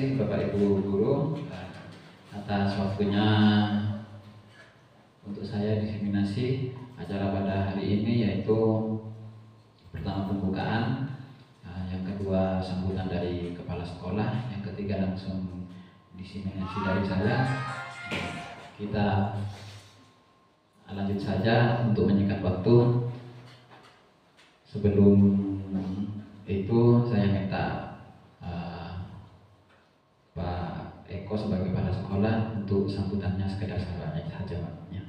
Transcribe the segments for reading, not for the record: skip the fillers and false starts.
kasih Bapak Ibu Guru atas waktunya untuk saya diseminasi acara pada hari ini, yaitu pertama pembukaan, yang kedua sambutan dari kepala sekolah, yang ketiga langsung diseminasi dari saya. Kita lanjut saja untuk menyingkat waktu. Sebelum itu saya minta Pak Eko sebagai kepala sekolah untuk sambutannya sekedar saja waktunya.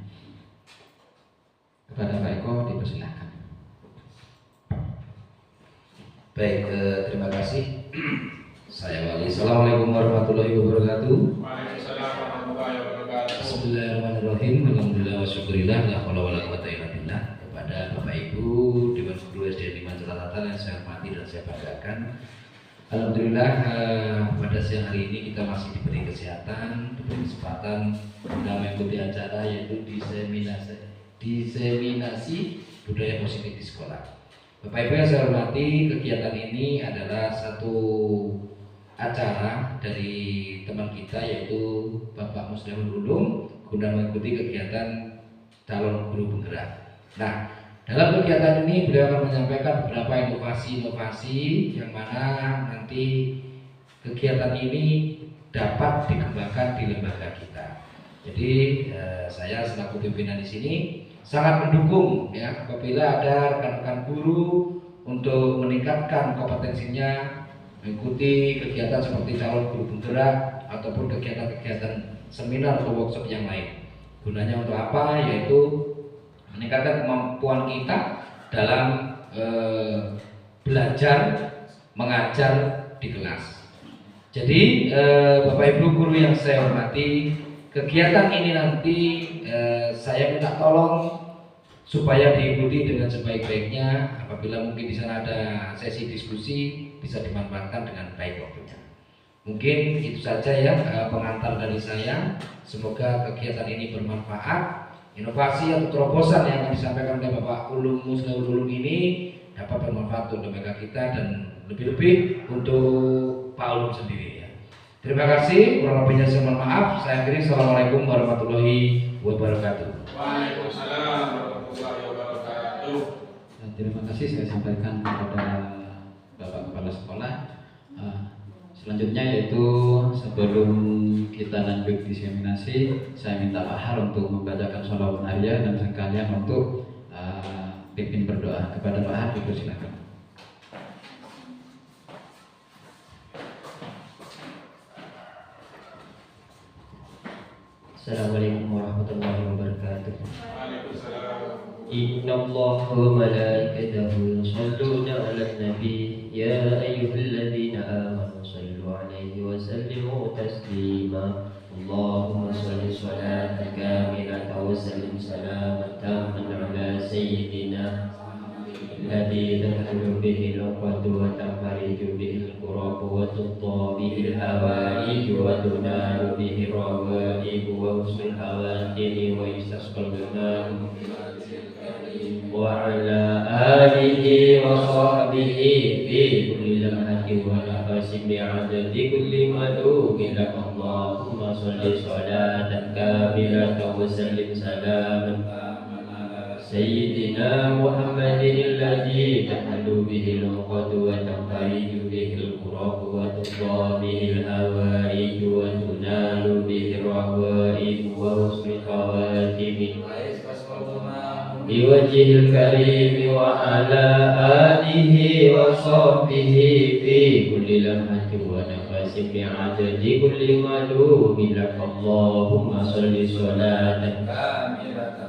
Kepada Pak Eko dipersilakan. Baik, terima kasih. Saya Wali. Assalamualaikum warahmatullahi wabarakatuh. Waalaikumsalam warahmatullahi wabarakatuh. Bismillahirrahmanirrahim. Alhamdulillah wa syukurillah la haula wala quwwata illa billah. Kepada Bapak Ibu Dewan Guru SD 5 Celatan yang saya hormati dan saya banggakan. Alhamdulillah pada siang hari ini kita masih diberi kesehatan, diberi kesempatan dalam mengikuti acara yaitu diseminasi budaya positif di sekolah. Bapak Ibu yang saya hormati, kegiatan ini adalah satu acara dari teman kita yaitu Bapak Muslimun Ulum guna mengikuti kegiatan calon guru penggerak. Nah, dalam kegiatan ini beliau akan menyampaikan beberapa inovasi-inovasi yang mana nanti kegiatan ini dapat dikembangkan di lembaga kita. Jadi saya selaku pimpinan di sini sangat mendukung ya apabila ada rekan-rekan guru untuk meningkatkan kompetensinya mengikuti kegiatan seperti calon guru penggerak ataupun kegiatan-kegiatan seminar atau workshop yang lain. Gunanya untuk apa? Yaitu meningkatkan kemampuan kita dalam belajar mengajar di kelas. Jadi Bapak Ibu guru yang saya hormati, kegiatan ini nanti saya minta tolong supaya diikuti dengan sebaik-baiknya. Apabila mungkin di sana ada sesi diskusi, bisa dimanfaatkan dengan baik waktunya. Mungkin itu saja ya pengantar dari saya. Semoga kegiatan ini bermanfaat. Inovasi atau terobosan yang akan disampaikan oleh Bapak Ulum Muslimun Ulum ini dapat bermanfaat untuk lembaga kita dan lebih-lebih untuk Pak Ulum sendiri ya. Terima kasih, kurang lebihnya saya mohon maaf. Saya akhiri. Assalamualaikum warahmatullahi wabarakatuh. Waalaikumsalam warahmatullahi wabarakatuh. Dan terima kasih saya sampaikan kepada Bapak Kepala Sekolah. Selanjutnya yaitu sebelum kita lanjut diseminasi, saya minta Pak Har untuk membacakan sholawat Naria dan sekalian untuk pimpin berdoa. Kepada Pak Har dipersilakan. Assalamualaikum warahmatullahi wabarakatuh. Waalaikumsalam. Innallaha wa malaikatahu yusholluna 'alan nabi ya ayyuhalladzina amanu shallu 'alaihi wa sallimu taslima. Allahumma shalli sholatan kamilatan wa sallim salaman tamman 'ala sayyidina الذي تدخل به العقد وتنفرج به الكرب وتطى به الهوائج وتنال به الروائب وحسن الخواتم ويستسقى الماء وعلى آله وصحبه في كل لمحة ونفس بعدد كل مدعو لك اللهم صل صلاة كاملة وسلم سلاما سيدنا محمد الذي تحل به العقد وتنفرج به الكرب وتقضى به الهوائج وتنال به الروائب وحسن الخواتم بوجه الكريم وعلى آله وصحبه في كل لمحة ونفس بعدد كل مدعو لك اللهم صل صلاة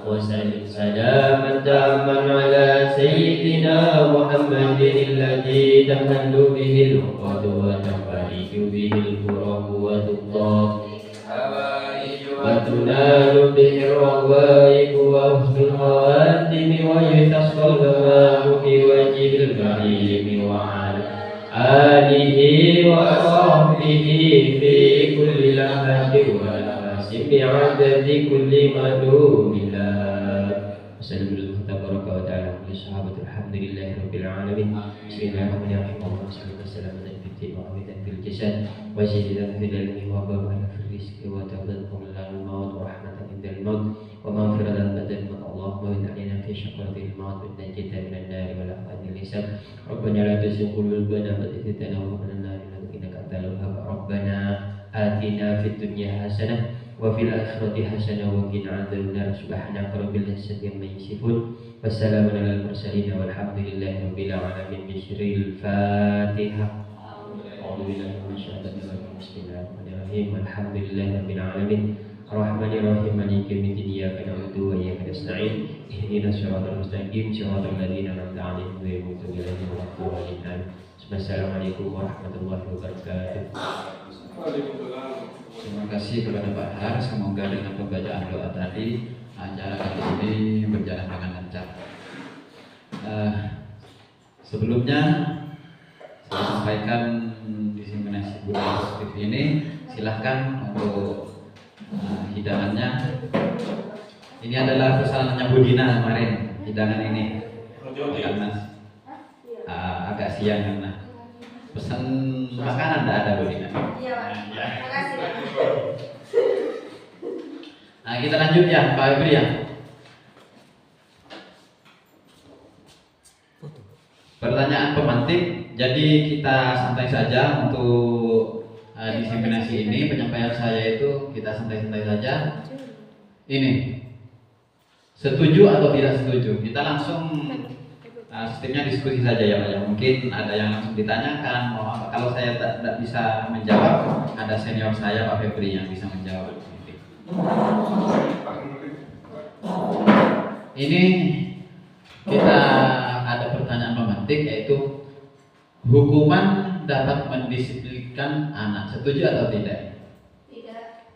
وسلم سلاما تاما على سيدنا محمد الذي تحل به العقد وتنفرج به الكرب وتقضى وتنال به الروائب وحسن الخواتم ويتصل الماء في وجه الكريم وعلى آله وصحبه في كل لمحة ونفس بعدد كل مدعو له. وسلم تبارك وتعالى لصحابة الحمد لله رب العالمين. بسم الله الرحمن الرحيم. اللهم صل وسلم على وعافية في الجسد وزيادة في العلم وبركة في الرزق وتوبة قبل الموت ورحمة عند الموت ومغفرة بعد الموت اللهم وإن علينا في شكرة الموت والنجاة من النار والعفو عن اللسان ربنا لا تزغ قلوبنا بعد إذ هديتنا وهب لنا من لدنك إنك أنت الوهاب ربنا آتنا في الدنيا حسنة وفي الآخرة حسنة وقنا عذاب النار سبحانك رب العزة عما يصفون والسلام على المرسلين والحمد لله رب العالمين بشر الفاتحة أعوذ بالله من الشيطان الرجيم بسم الله الرحمن الرحيم الحمد لله رب العالمين الرحمن الرحيم مالك يوم الدين إياك نعبد وإياك نستعين اهدنا الصراط المستقيم صراط الذين أنعمت عليهم غير المغضوب عليهم ولا الضالين السلام عليكم ورحمة الله وبركاته. Terima kasih kepada Pak Har, semoga dengan pembacaan doa tadi acara kali ini berjalan dengan lancar. Sebelumnya saya sampaikan diseminasi budaya positif ini, silahkan untuk hidangannya. Ini adalah pesanannya Budina kemarin, hidangan ini karena agak siang karena pesan makanan tidak ada Budina. Nah kita lanjut ya Pak Febri ya. Pertanyaan pemantik, jadi kita santai saja untuk diseminasi ini. Penyampaian saya itu kita santai-santai saja. Ini setuju atau tidak setuju? Kita langsung sistemnya diskusi saja ya Pak ya. Mungkin ada yang langsung ditanyakan. Kalau saya tidak bisa menjawab, ada senior saya Pak Febri yang bisa menjawab. Ini kita ada pertanyaan pemantik, yaitu hukuman dapat mendisiplinkan anak. Setuju atau tidak?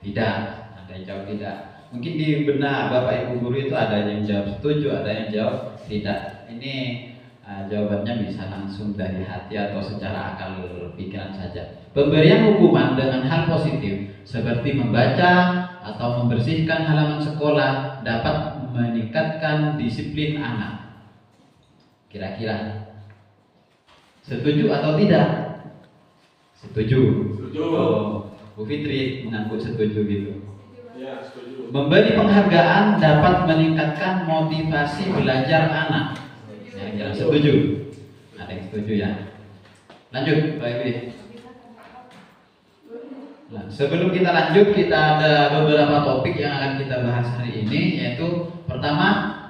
Tidak. Ada yang jawab tidak. Mungkin di benak Bapak Ibu guru itu ada yang jawab setuju, ada yang jawab tidak. Ini jawabannya bisa langsung dari hati atau secara akal pikiran saja. Pemberian hukuman dengan hal positif seperti membaca atau membersihkan halaman sekolah dapat meningkatkan disiplin anak. Kira-kira setuju atau tidak? Setuju. Setuju. Oh, Bu Fitri mengaku setuju gitu. Ya, setuju. Memberi penghargaan dapat meningkatkan motivasi belajar anak. Ya, setuju. Ada yang setuju ya. Lanjut, Pak Ibi. Nah, sebelum kita lanjut, kita ada beberapa topik yang akan kita bahas hari ini, yaitu pertama,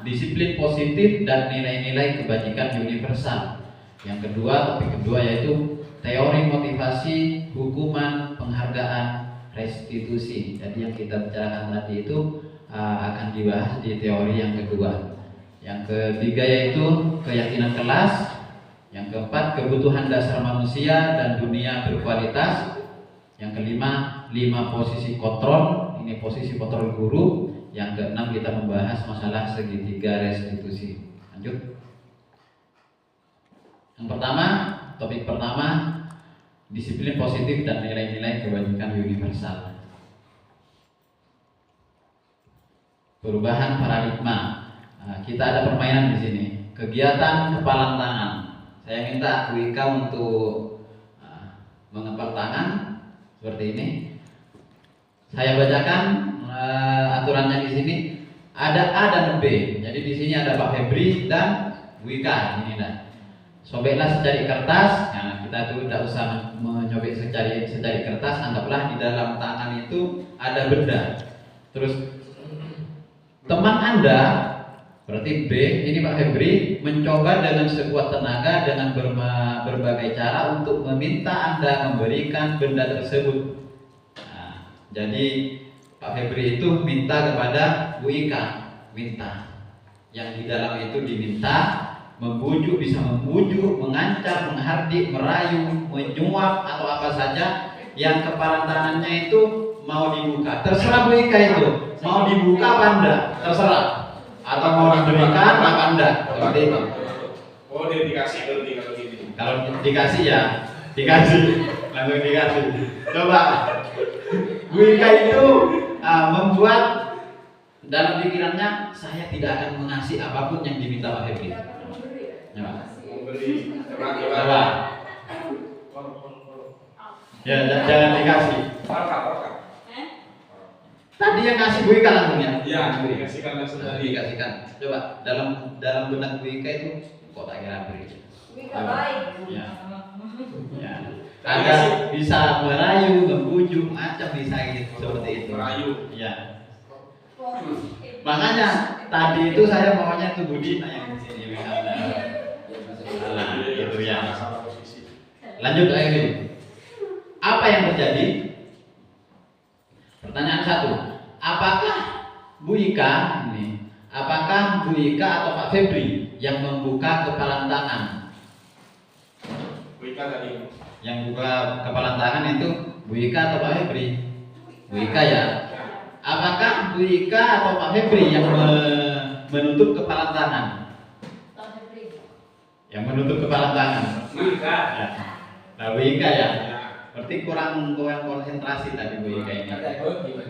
disiplin positif dan nilai-nilai kebajikan universal. Yang kedua, topik kedua yaitu teori motivasi, hukuman, penghargaan, restitusi. Jadi yang kita bicarakan tadi itu akan dibahas di teori yang kedua. Yang ketiga yaitu keyakinan kelas. Yang keempat, kebutuhan dasar manusia dan dunia berkualitas. Yang kelima, 5 posisi kontrol. Ini posisi kontrol guru. Yang keenam, kita membahas masalah segitiga restitusi. Lanjut. Yang pertama, topik pertama, disiplin positif dan nilai-nilai kebajikan universal. Perubahan paradigma. Kita ada permainan di sini. Kegiatan kepalan tangan. Saya minta Wika untuk mengepal tangan seperti ini. Saya bacakan aturannya di sini. Ada A dan B. Jadi di sini ada Pak Febri dan Wika. Ini dah. Sobeklah secari kertas. Nah, kita tuh tidak usah menyobek secari kertas. Anggaplah di dalam tangan itu ada benda. Terus teman Anda, berarti B, ini Pak Febri, mencoba dengan sekuat tenaga dengan berbagai cara untuk meminta Anda memberikan benda tersebut. Nah, jadi Pak Febri itu minta kepada Bu Ika, minta. Yang di dalam itu diminta, membujuk, bisa membujuk, mengancam, menghardik, merayu, menyuap atau apa saja yang kepala tangannya itu mau dibuka. Terserah Bu Ika itu, mau dibuka apa enggak, terserah. Atau mau diberikan apa enggak, seperti itu. Oh, dia dikasih berarti kalau gini. Kalau dikasih ya, dikasih, langsung dikasih. Coba, Bu Ika itu membuat dalam pikirannya, saya tidak akan mengasih apapun yang diminta Pak Febri. Coba. Memberi. Coba. Ya, jangan dikasih. Parka. Tadi yang ngasih Bu Ika langsung ya? Iya, dikasihkan langsung tadi. Dikasihkan. Coba dalam benak Bu Ika itu kok tak kira beri. Wika baik. Ya. Ya. Ada bisa merayu, membujuk, macam bisa gitu seperti itu. Merayu. Ya. Makanya tadi itu saya maunya itu Budi yang di sini. Nah, itu ya. Salah posisi. Lanjut lagi. Apa yang terjadi? Pertanyaan 1. Apakah Bu Ika ini? Apakah Bu Ika atau Pak Febri yang membuka kepalan tangan? Bu Ika tadi. Yang buka kepalan tangan itu Bu Ika atau Pak Febri? Bu Ika ya. Apakah Bu Ika atau Pak Febri yang menutup kepalan tangan? Yang menutup kepalan tangan. Bu Ika. Ya. Nah, Bu Ika ya. Ya. Berarti kurang konsentrasi tadi Bu Ika ini.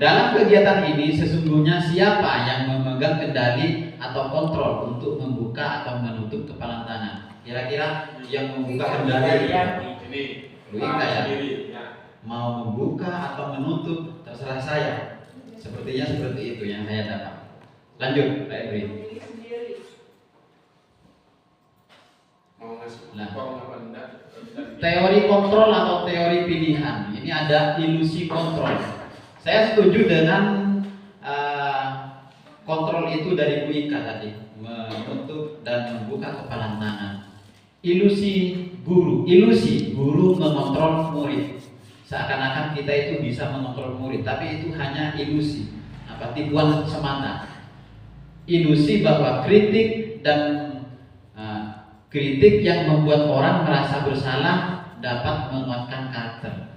Dalam kegiatan ini sesungguhnya siapa yang memegang kendali atau kontrol untuk membuka atau menutup kepalan tangan? Kira-kira yang membuka kendali Ini. Bu Ika ya. Sendiri. Ya. Mau membuka atau menutup terserah saya. Sepertinya seperti itu yang saya dapat. Lanjut, Pak Ebri. Mau ngasih Nah. uang apa enggak? Teori kontrol atau teori pilihan. Ini ada ilusi kontrol. Saya setuju dengan kontrol itu dari Bu Ika tadi, menutup dan membuka kepalan tangan. Ilusi guru mengontrol murid. Seakan-akan kita itu bisa mengontrol murid, tapi itu hanya ilusi, tipuan semata. Ilusi bahwa kritik yang membuat orang merasa bersalah dapat menguatkan karakter.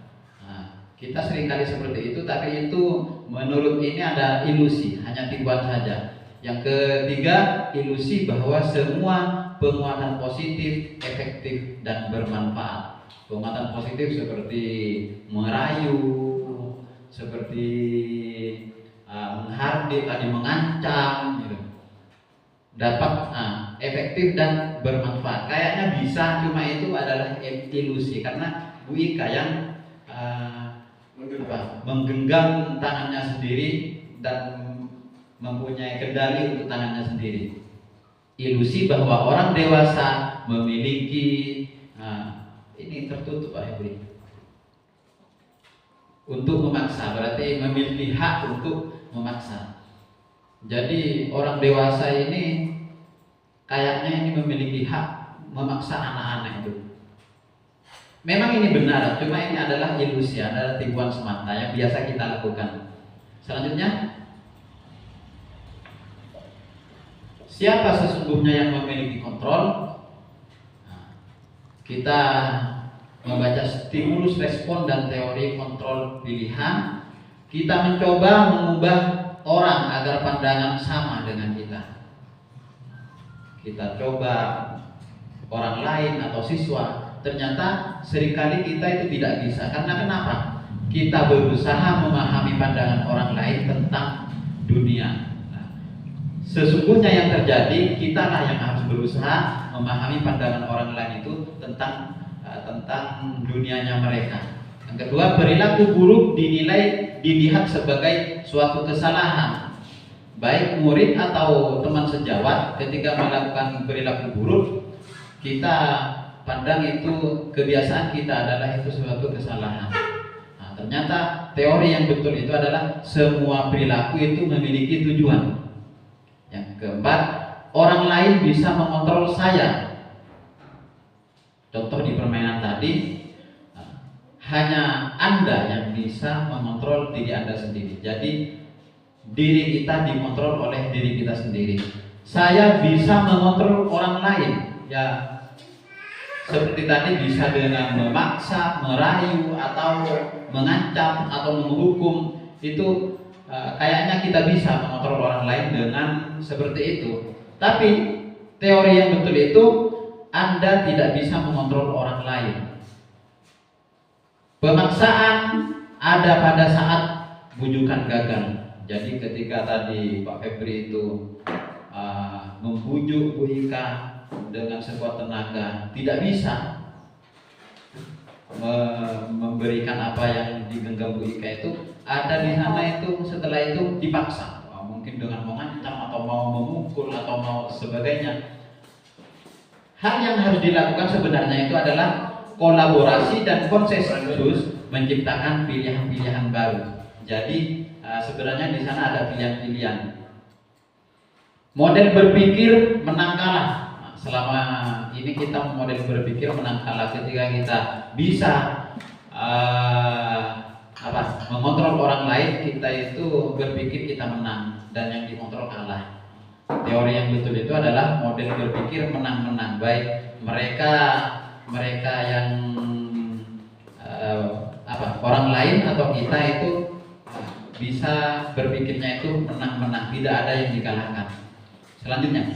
Kita seringkali seperti itu, tapi itu menurut ini ada ilusi, hanya tipuan saja. Yang ketiga, ilusi bahwa semua penguatan positif, efektif, dan bermanfaat. Penguatan positif seperti merayu, seperti menghardik, mengancam, gitu. Dapat efektif dan bermanfaat. Kayaknya bisa, cuma itu adalah ilusi karena Bu Ika yang menggenggam tangannya sendiri dan mempunyai kendali untuk tangannya sendiri. Ilusi bahwa orang dewasa memiliki ini tertutup Pak Hebri. Untuk memaksa, berarti memiliki hak untuk memaksa. Jadi orang dewasa ini kayaknya ini memiliki hak memaksa anak-anak itu. Memang ini benar, cuma ini adalah ilusi, adalah tipuan semata yang biasa kita lakukan. Selanjutnya, siapa sesungguhnya yang memiliki kontrol? Kita membaca stimulus respon dan teori kontrol pilihan. Kita mencoba mengubah orang agar pandangan sama dengan kita. Kita coba orang lain atau siswa, ternyata seringkali kita itu tidak bisa. Karena kenapa? Kita berusaha memahami pandangan orang lain tentang dunia. Sesungguhnya yang terjadi, kitalah yang harus berusaha memahami pandangan orang lain itu tentang dunianya mereka. Yang kedua, perilaku buruk dilihat sebagai suatu kesalahan. Baik murid atau teman sejawat ketika melakukan perilaku buruk, kita pandang itu kebiasaan kita adalah itu suatu kesalahan. Ternyata teori yang betul itu adalah semua perilaku itu memiliki tujuan. Yang keempat, orang lain bisa mengontrol saya. Contoh di permainan tadi, hanya Anda yang bisa mengontrol diri Anda sendiri. Jadi diri kita dikontrol oleh diri kita sendiri. Saya bisa mengontrol orang lain. Ya, seperti tadi bisa dengan memaksa, merayu, atau mengancam, atau menghukum. Itu kayaknya kita bisa mengontrol orang lain dengan seperti itu. Tapi teori yang betul itu, Anda tidak bisa mengontrol orang lain. Pemaksaan ada pada saat bujukan gagal. Jadi ketika tadi Pak Febri itu membujuk Bu Ika dengan sekuat tenaga, tidak bisa. memberikan apa yang digenggam Bu Ika itu, ada di sana itu setelah itu dipaksa, mungkin dengan mengancam atau mau memukul atau mau sebagainya. Hal yang harus dilakukan sebenarnya itu adalah kolaborasi dan konsensus menciptakan pilihan-pilihan baru. Jadi sebenarnya di sana ada pilihan-pilihan. Model berpikir menang kalah. Nah, selama ini kita model berpikir menang kalah ketika kita bisa mengontrol orang lain, kita itu berpikir kita menang dan yang dikontrol kalah. Teori yang betul itu adalah model berpikir menang-menang, baik mereka yang orang lain atau kita itu bisa berpikirnya itu menang-menang, tidak ada yang dikalahkan. Selanjutnya,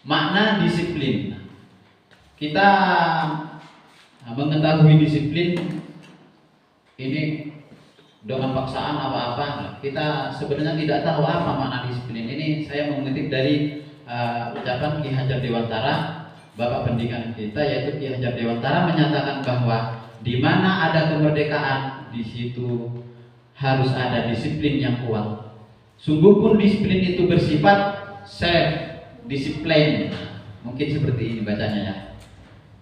makna disiplin. Kita mengetahui disiplin ini dengan paksaan apa-apa, kita sebenarnya tidak tahu apa makna disiplin. Ini saya mengutip dari ucapan Ki Hajar Dewantara, Bapak pendidikan kita, yaitu Ki Hajar Dewantara menyatakan bahwa di mana ada kemerdekaan, di situ harus ada disiplin yang kuat. Sungguh pun disiplin itu bersifat self-discipline. Mungkin seperti ini bacanya ya.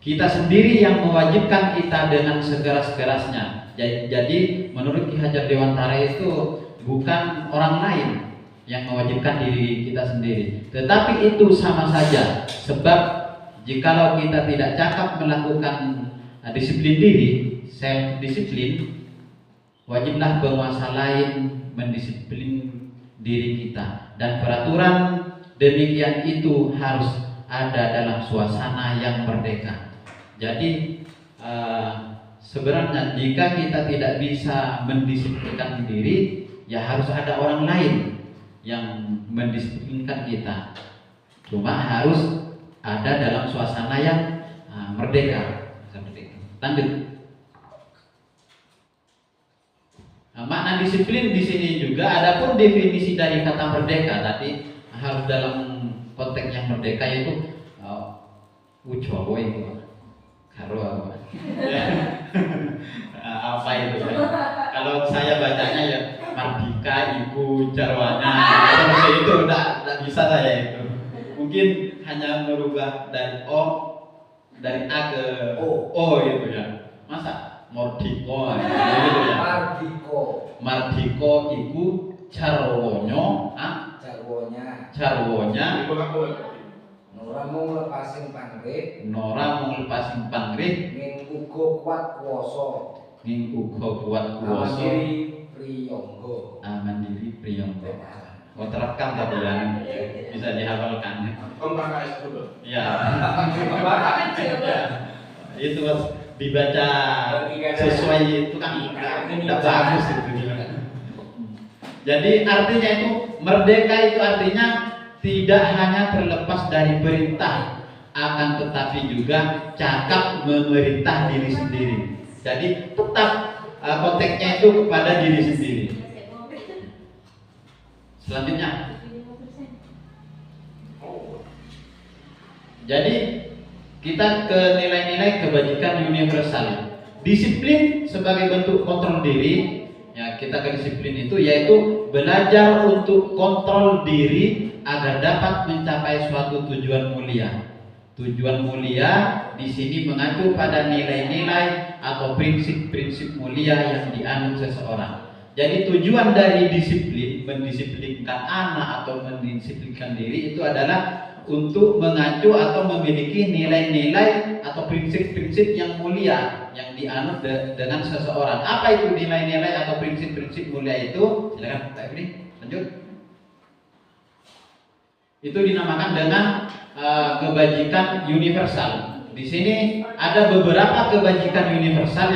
Kita sendiri yang mewajibkan kita dengan sekeras-kerasnya. Jadi menurut Ki Hajar Dewantara itu bukan orang lain yang mewajibkan diri kita sendiri, tetapi itu sama saja. Sebab jikalau kita tidak cakap melakukan disiplin diri, self-disiplin, wajiblah penguasa lain mendisiplin diri kita, dan peraturan demikian itu harus ada dalam suasana yang merdeka. Jadi sebenarnya jika kita tidak bisa mendisiplinkan diri, ya harus ada orang lain yang mendisiplinkan kita. Cuma harus ada dalam suasana yang merdeka. Seperti itu. Lanjut. Makna disiplin di sini juga, adapun definisi dari kata merdeka tadi harus dalam konteks yang merdeka, yaitu ucowo itu karo apa itu ya? Kalau saya bacanya ya mardika iku jarwana, seperti itu enggak bisa saya itu. Mungkin hanya merubah dari dari A ke O gitu ya. Masa mordiko gitu ya. Mardiko iku jarwonyo, jarwonya Nora mung lepasing panggrih ning uga kuat kuwasa mandiri priyangga. Oh, terapkan tadi yang bisa dihafalkan. Kontrak dulu. Ya. Itu dibaca sesuai itu kan tidak bagus itu. Jadi artinya itu merdeka itu artinya tidak hanya terlepas dari perintah, akan tetapi juga cakap memerintah diri sendiri. Jadi tetap konteksnya itu kepada diri sendiri. Selanjutnya, jadi kita ke nilai-nilai kebajikan universal. Disiplin sebagai bentuk kontrol diri. Ya, kita ke disiplin itu yaitu belajar untuk kontrol diri agar dapat mencapai suatu tujuan mulia. Tujuan mulia di sini mengacu pada nilai-nilai atau prinsip-prinsip mulia yang dianut seseorang. Jadi tujuan dari disiplin, mendisiplinkan anak atau mendisiplinkan diri itu adalah untuk mengacu atau memiliki nilai-nilai atau prinsip-prinsip yang mulia yang dianut dengan seseorang. Apa itu nilai-nilai atau prinsip-prinsip mulia itu? Silakan Pak Ifri, lanjut. Itu dinamakan dengan kebajikan universal. Di sini ada beberapa kebajikan universal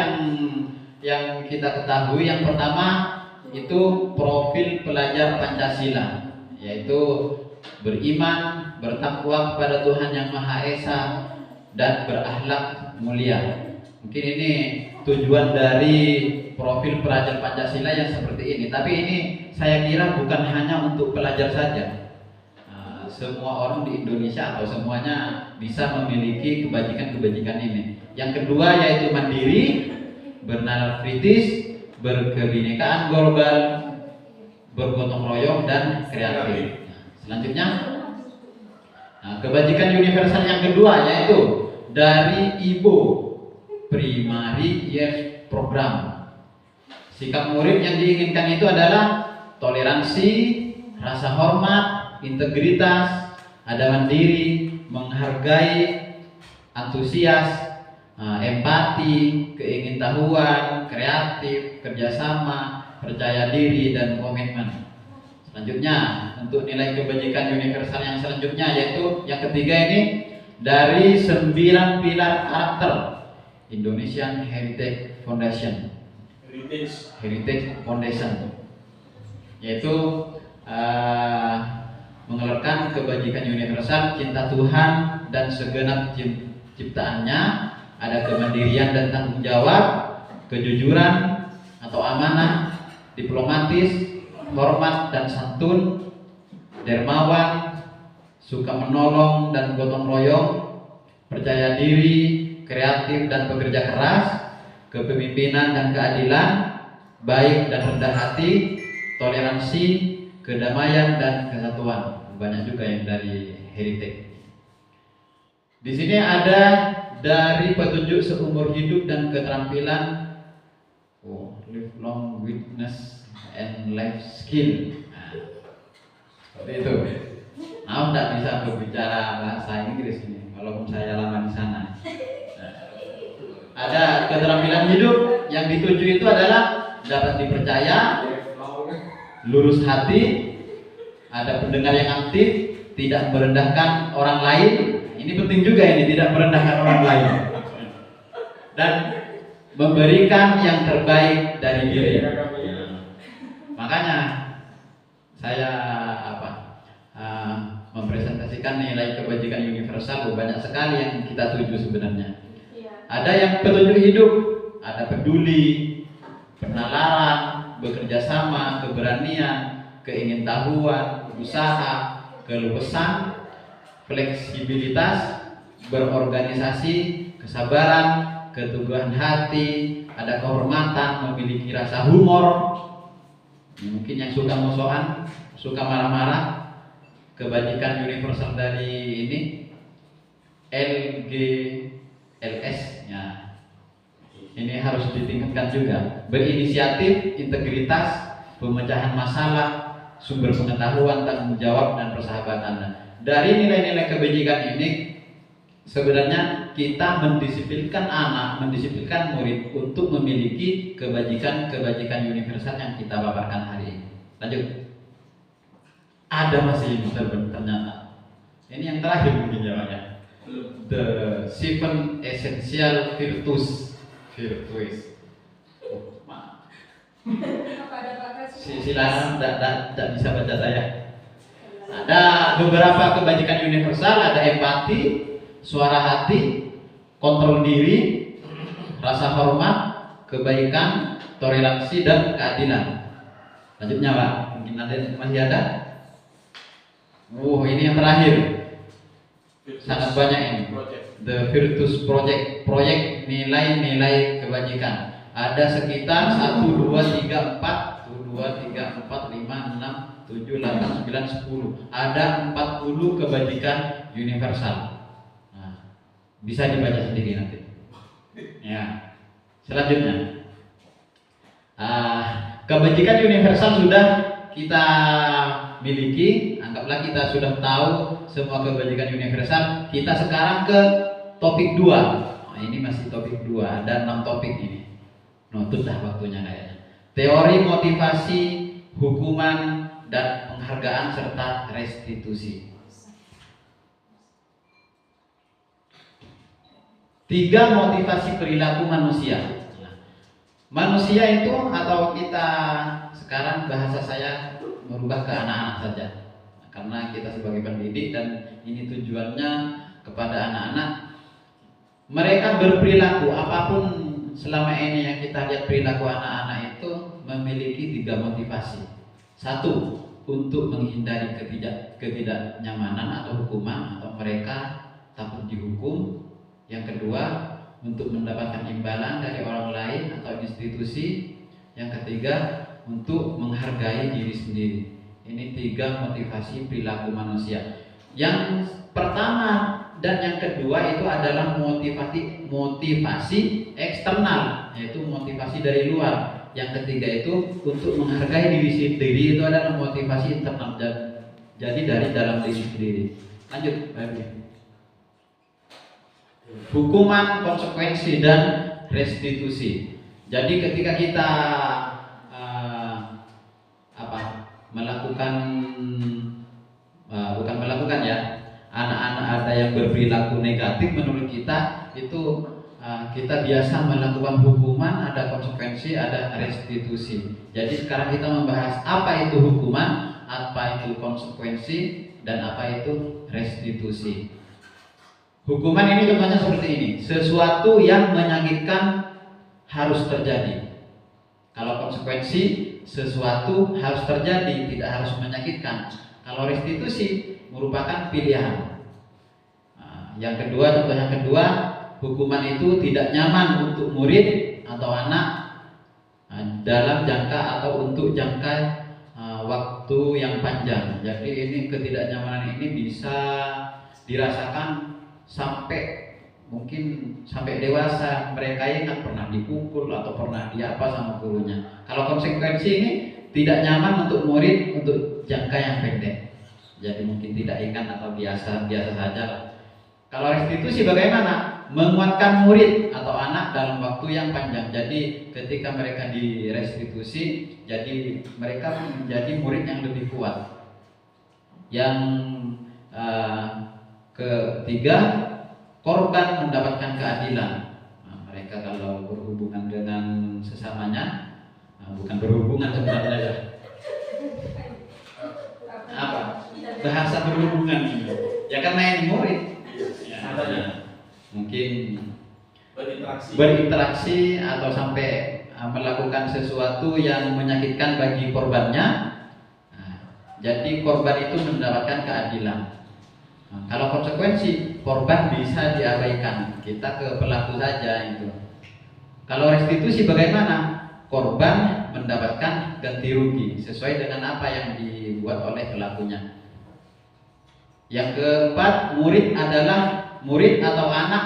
yang kita ketahui. Yang pertama itu profil pelajar Pancasila, yaitu beriman, bertakwa kepada Tuhan Yang Maha Esa, dan berakhlak mulia. Mungkin ini tujuan dari profil pelajar Pancasila yang seperti ini. Tapi ini saya kira bukan hanya untuk pelajar saja. semua orang di Indonesia atau semuanya bisa memiliki kebajikan-kebajikan ini. Yang kedua yaitu mandiri, bernalar kritis, berkebinekaan global, bergotong royong dan kreatif. Selanjutnya, kebajikan universal yang kedua yaitu dari IBO, Primary Years Program. Sikap murid yang diinginkan itu adalah toleransi, rasa hormat, integritas, ada mandiri, menghargai, antusias, empati, keingintahuan, kreatif, kerjasama, percaya diri, dan komitmen. Selanjutnya, untuk nilai kebajikan universal yang selanjutnya yaitu yang ketiga ini dari 9 pilar karakter Indonesian Heritage Foundation. Heritage Foundation, yaitu mengeluarkan kebajikan universal, cinta Tuhan dan segenap ciptaannya, ada kemandirian dan tanggung jawab, kejujuran atau amanah, diplomatis, hormat dan santun, dermawan, suka menolong dan gotong royong, percaya diri, kreatif dan bekerja keras, kepemimpinan dan keadilan, baik dan rendah hati, toleransi, kedamaian dan kesatuan. Banyak juga yang dari heritage. Di sini ada dari petunjuk seumur hidup dan keterampilan, lifelong witness and life skill. Seperti itu. Nah, tidak bisa berbicara bahasa Inggris ini, walaupun saya lama di sana. Ada keterampilan hidup yang dituju itu adalah dapat dipercaya, lurus hati, ada pendengar yang aktif, tidak merendahkan orang lain. Ini penting juga ini, tidak merendahkan orang lain, dan memberikan yang terbaik dari diri. Makanya saya mempresentasikan nilai kebajikan universal banyak sekali yang kita tuju sebenarnya. Ada yang petunjuk hidup, ada peduli, penalaran, bekerja sama, keberanian, keingintahuan, usaha, keluasan, fleksibilitas, berorganisasi, kesabaran, keteguhan hati, ada kehormatan, memiliki rasa humor. Mungkin yang suka musuhan, suka marah-marah. Kebajikan universal dari ini LGLS ya. Ini harus ditingkatkan juga. Berinisiatif, integritas, pemecahan masalah, sumber pengetahuan, tanggung jawab dan persahabatan. Dari nilai-nilai kebajikan ini sebenarnya kita mendisiplinkan anak, mendisiplinkan murid untuk memiliki kebajikan-kebajikan universal yang kita paparkan hari ini. Lanjut. Ada masih ternyata. Ini yang terakhir mungkin jawabannya. The 7 essential virtues. Silakan, tidak bisa baca saya. Ada beberapa kebajikan universal, ada empati, suara hati, kontrol diri, rasa hormat, kebaikan, toleransi dan keadilan. Lanjutnya Pak, mungkin ada masih ada? Ini yang terakhir. Sangat banyak ini. The Virtus Project, proyek nilai-nilai kebajikan. Ada sekitar 1, 2, 3, 4, 1, 2, 3, 4, 5, 6, 7, 8, 9, 10. Ada 40 kebajikan universal. Nah, bisa dibaca sendiri nanti. Ya. Selanjutnya, kebajikan universal sudah kita miliki. Anggaplah kita sudah tahu semua kebajikan universal. Kita sekarang ke topik 2. Ini masih topik 2. Ada 6 topik ini. Nutut dah waktunya kayaknya. Teori motivasi, hukuman dan penghargaan serta restitusi. 3 motivasi perilaku manusia. Manusia itu, atau kita sekarang bahasa saya merubah ke anak-anak saja, karena kita sebagai pendidik dan ini tujuannya kepada anak-anak. Mereka berperilaku apapun selama ini yang kita lihat perilaku anak-anak itu memiliki 3 motivasi. 1, untuk menghindari ketidaknyamanan atau hukuman atau mereka takut dihukum. Yang kedua, untuk mendapatkan imbalan dari orang lain atau institusi. Yang ketiga, untuk menghargai diri sendiri. Ini 3 motivasi perilaku manusia. Yang pertama dan yang kedua itu adalah motivasi eksternal, yaitu motivasi dari luar. Yang ketiga itu untuk menghargai diri sendiri, itu adalah motivasi internal, jadi dari dalam diri sendiri. Lanjut, hukuman, konsekuensi, dan restitusi. Jadi ketika kita anak-anak ada yang berperilaku negatif menurut kita, itu kita biasa melakukan hukuman, ada konsekuensi, ada restitusi. Jadi sekarang kita membahas apa itu hukuman, apa itu konsekuensi, dan apa itu restitusi. Hukuman ini contohnya seperti ini, sesuatu yang menyakitkan harus terjadi. Kalau konsekuensi, sesuatu harus terjadi, tidak harus menyakitkan. Kalau restitusi merupakan pilihan. Yang kedua, contoh yang kedua, hukuman itu tidak nyaman untuk murid atau anak dalam jangka atau untuk jangka waktu yang panjang. Jadi ini ketidaknyamanan ini bisa dirasakan mungkin sampai dewasa. Mereka ingat pernah dipukul atau pernah diapa sama gurunya. Kalau konsekuensi ini tidak nyaman untuk murid untuk jangka yang pendek. Jadi mungkin tidak ingat atau biasa saja lah. Kalau restitusi bagaimana? Menguatkan murid atau anak dalam waktu yang panjang. Jadi ketika mereka direstitusi, jadi mereka menjadi murid yang lebih kuat. Yang ketiga, korban mendapatkan keadilan. Mereka kalau berhubungan dengan sesamanya, bukan berhubungan sebenarnya, bahasa berhubungan ya, karena ini murid ya, mungkin berinteraksi atau sampai melakukan sesuatu yang menyakitkan bagi korbannya. Jadi korban itu mendapatkan keadilan. Kalau konsekuensi, korban bisa diabaikan, kita ke pelaku saja itu. Kalau restitusi bagaimana? Korban mendapatkan ganti rugi sesuai dengan apa yang dibuat oleh pelakunya. Yang keempat, murid atau anak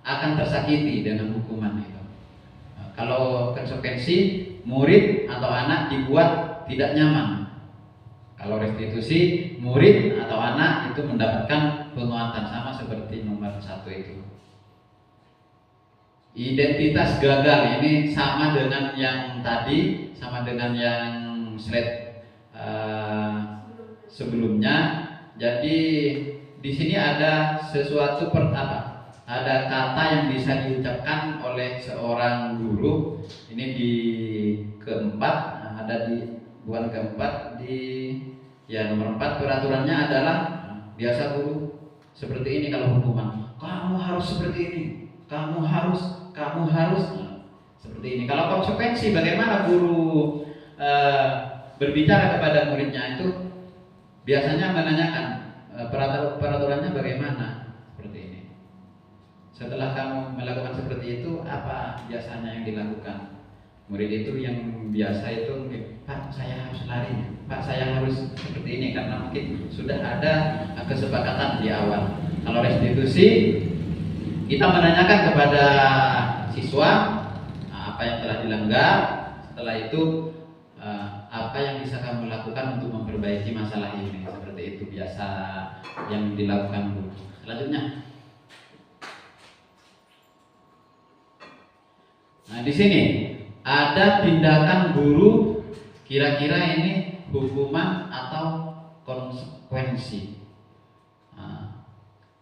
akan tersakiti dengan hukuman itu. Kalau konsekuensi, murid atau anak dibuat tidak nyaman. Kalau restitusi, murid atau anak itu mendapatkan penguatan, sama seperti nomor 1 itu. Identitas gagal ini sama dengan yang tadi, sama dengan yang slide sebelumnya. Jadi di sini ada sesuatu ada kata yang bisa diucapkan oleh seorang guru. Ini di keempat, ada di bukan keempat, nomor 4 peraturannya adalah biasa guru seperti ini kalau hukuman. Kamu harus seperti ini, kamu harus seperti ini. Kalau konsekuensi, bagaimana guru berbicara kepada muridnya itu? Biasanya menanyakan peraturannya bagaimana, seperti ini. Setelah kamu melakukan seperti itu, apa biasanya yang dilakukan? Murid itu yang biasa itu, Pak saya harus lari, Pak saya harus seperti ini, karena mungkin sudah ada kesepakatan di awal. Kalau restitusi, kita menanyakan kepada siswa apa yang telah dilanggar. Setelah itu apa yang bisa kamu lakukan untuk memperbaiki masalah ini, seperti itu biasa yang dilakukan guru. Selanjutnya, nah di sini ada tindakan guru, kira-kira ini hukuman atau konsekuensi.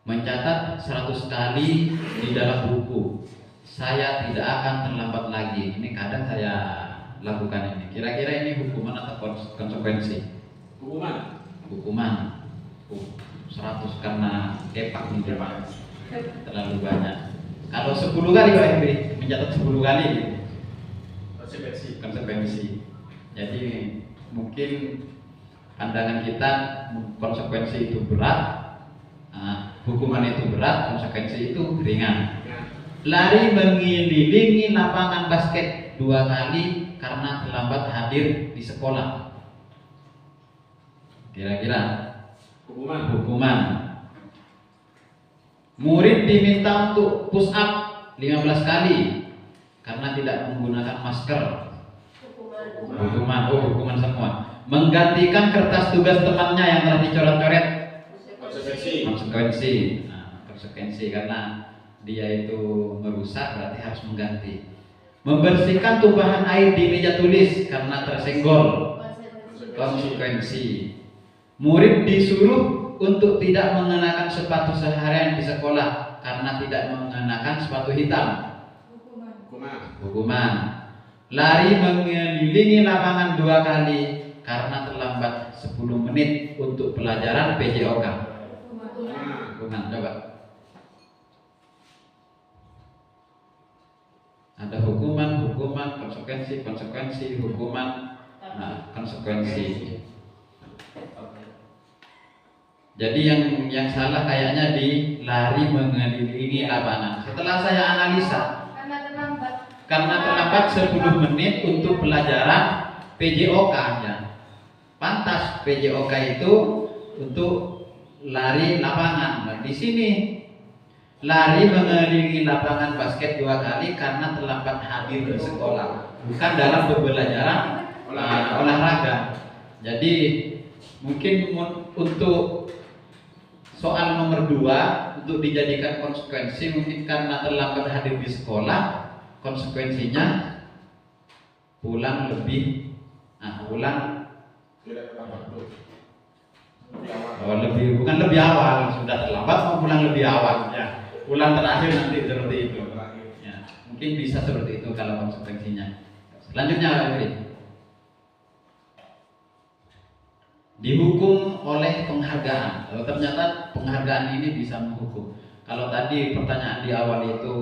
Mencatat 100 kali di dalam buku, saya tidak akan terlambat lagi. Ini kadang saya lakukan ini. Kira-kira ini hukuman atau konsekuensi? Hukuman. 100 karena kepak nih Pak. Terlalu banyak. Kalau 10 kali Pak Henry, mencatat 10 kali gitu. Konsekuensi. Jadi mungkin pandangan kita konsekuensi itu berat, hukuman itu berat, konsekuensi itu ringan. Lari mengelilingi lapangan basket 2 kali karena terlambat hadir di sekolah. Kira-kira hukuman. Murid diminta untuk push up 15 kali karena tidak menggunakan masker. Hukuman semua. Menggantikan kertas tugas temannya yang telah dicoret-coret. Konsekuensi karena dia itu merusak, berarti harus mengganti. Membersihkan tumpahan air di meja tulis karena tersenggol. Konsekuensi. Murid disuruh untuk tidak mengenakan sepatu seharian di sekolah karena tidak mengenakan sepatu hitam. Hukuman. Lari mengelilingi lapangan 2 kali karena terlambat 10 menit untuk pelajaran PJOK. Hukuman. Coba. Ada hukuman, konsekuensi, hukuman, konsekuensi. Jadi yang salah kayaknya di lari mengelilingi lapangan. Setelah saya analisa, karena terlambat 10 menit untuk pelajaran PJOK ya. Pantas PJOK itu untuk lari lapangan. Nah, di sini lari mengelilingi lapangan basket 2 kali karena terlambat hadir di sekolah, bukan dalam pembelajaran olahraga. Jadi mungkin untuk soal nomor 2 untuk dijadikan konsekuensi, mungkin karena terlambat hadir di sekolah, konsekuensinya pulang bukan lebih awal, sudah terlambat mau pulang lebih awal ya, pulang terakhir nanti seperti itu ya. Mungkin bisa seperti itu kalau konsekuensinya. Selanjutnya dihukum oleh penghargaan. Kalau ternyata penghargaan ini bisa menghukum. Kalau tadi pertanyaan di awal itu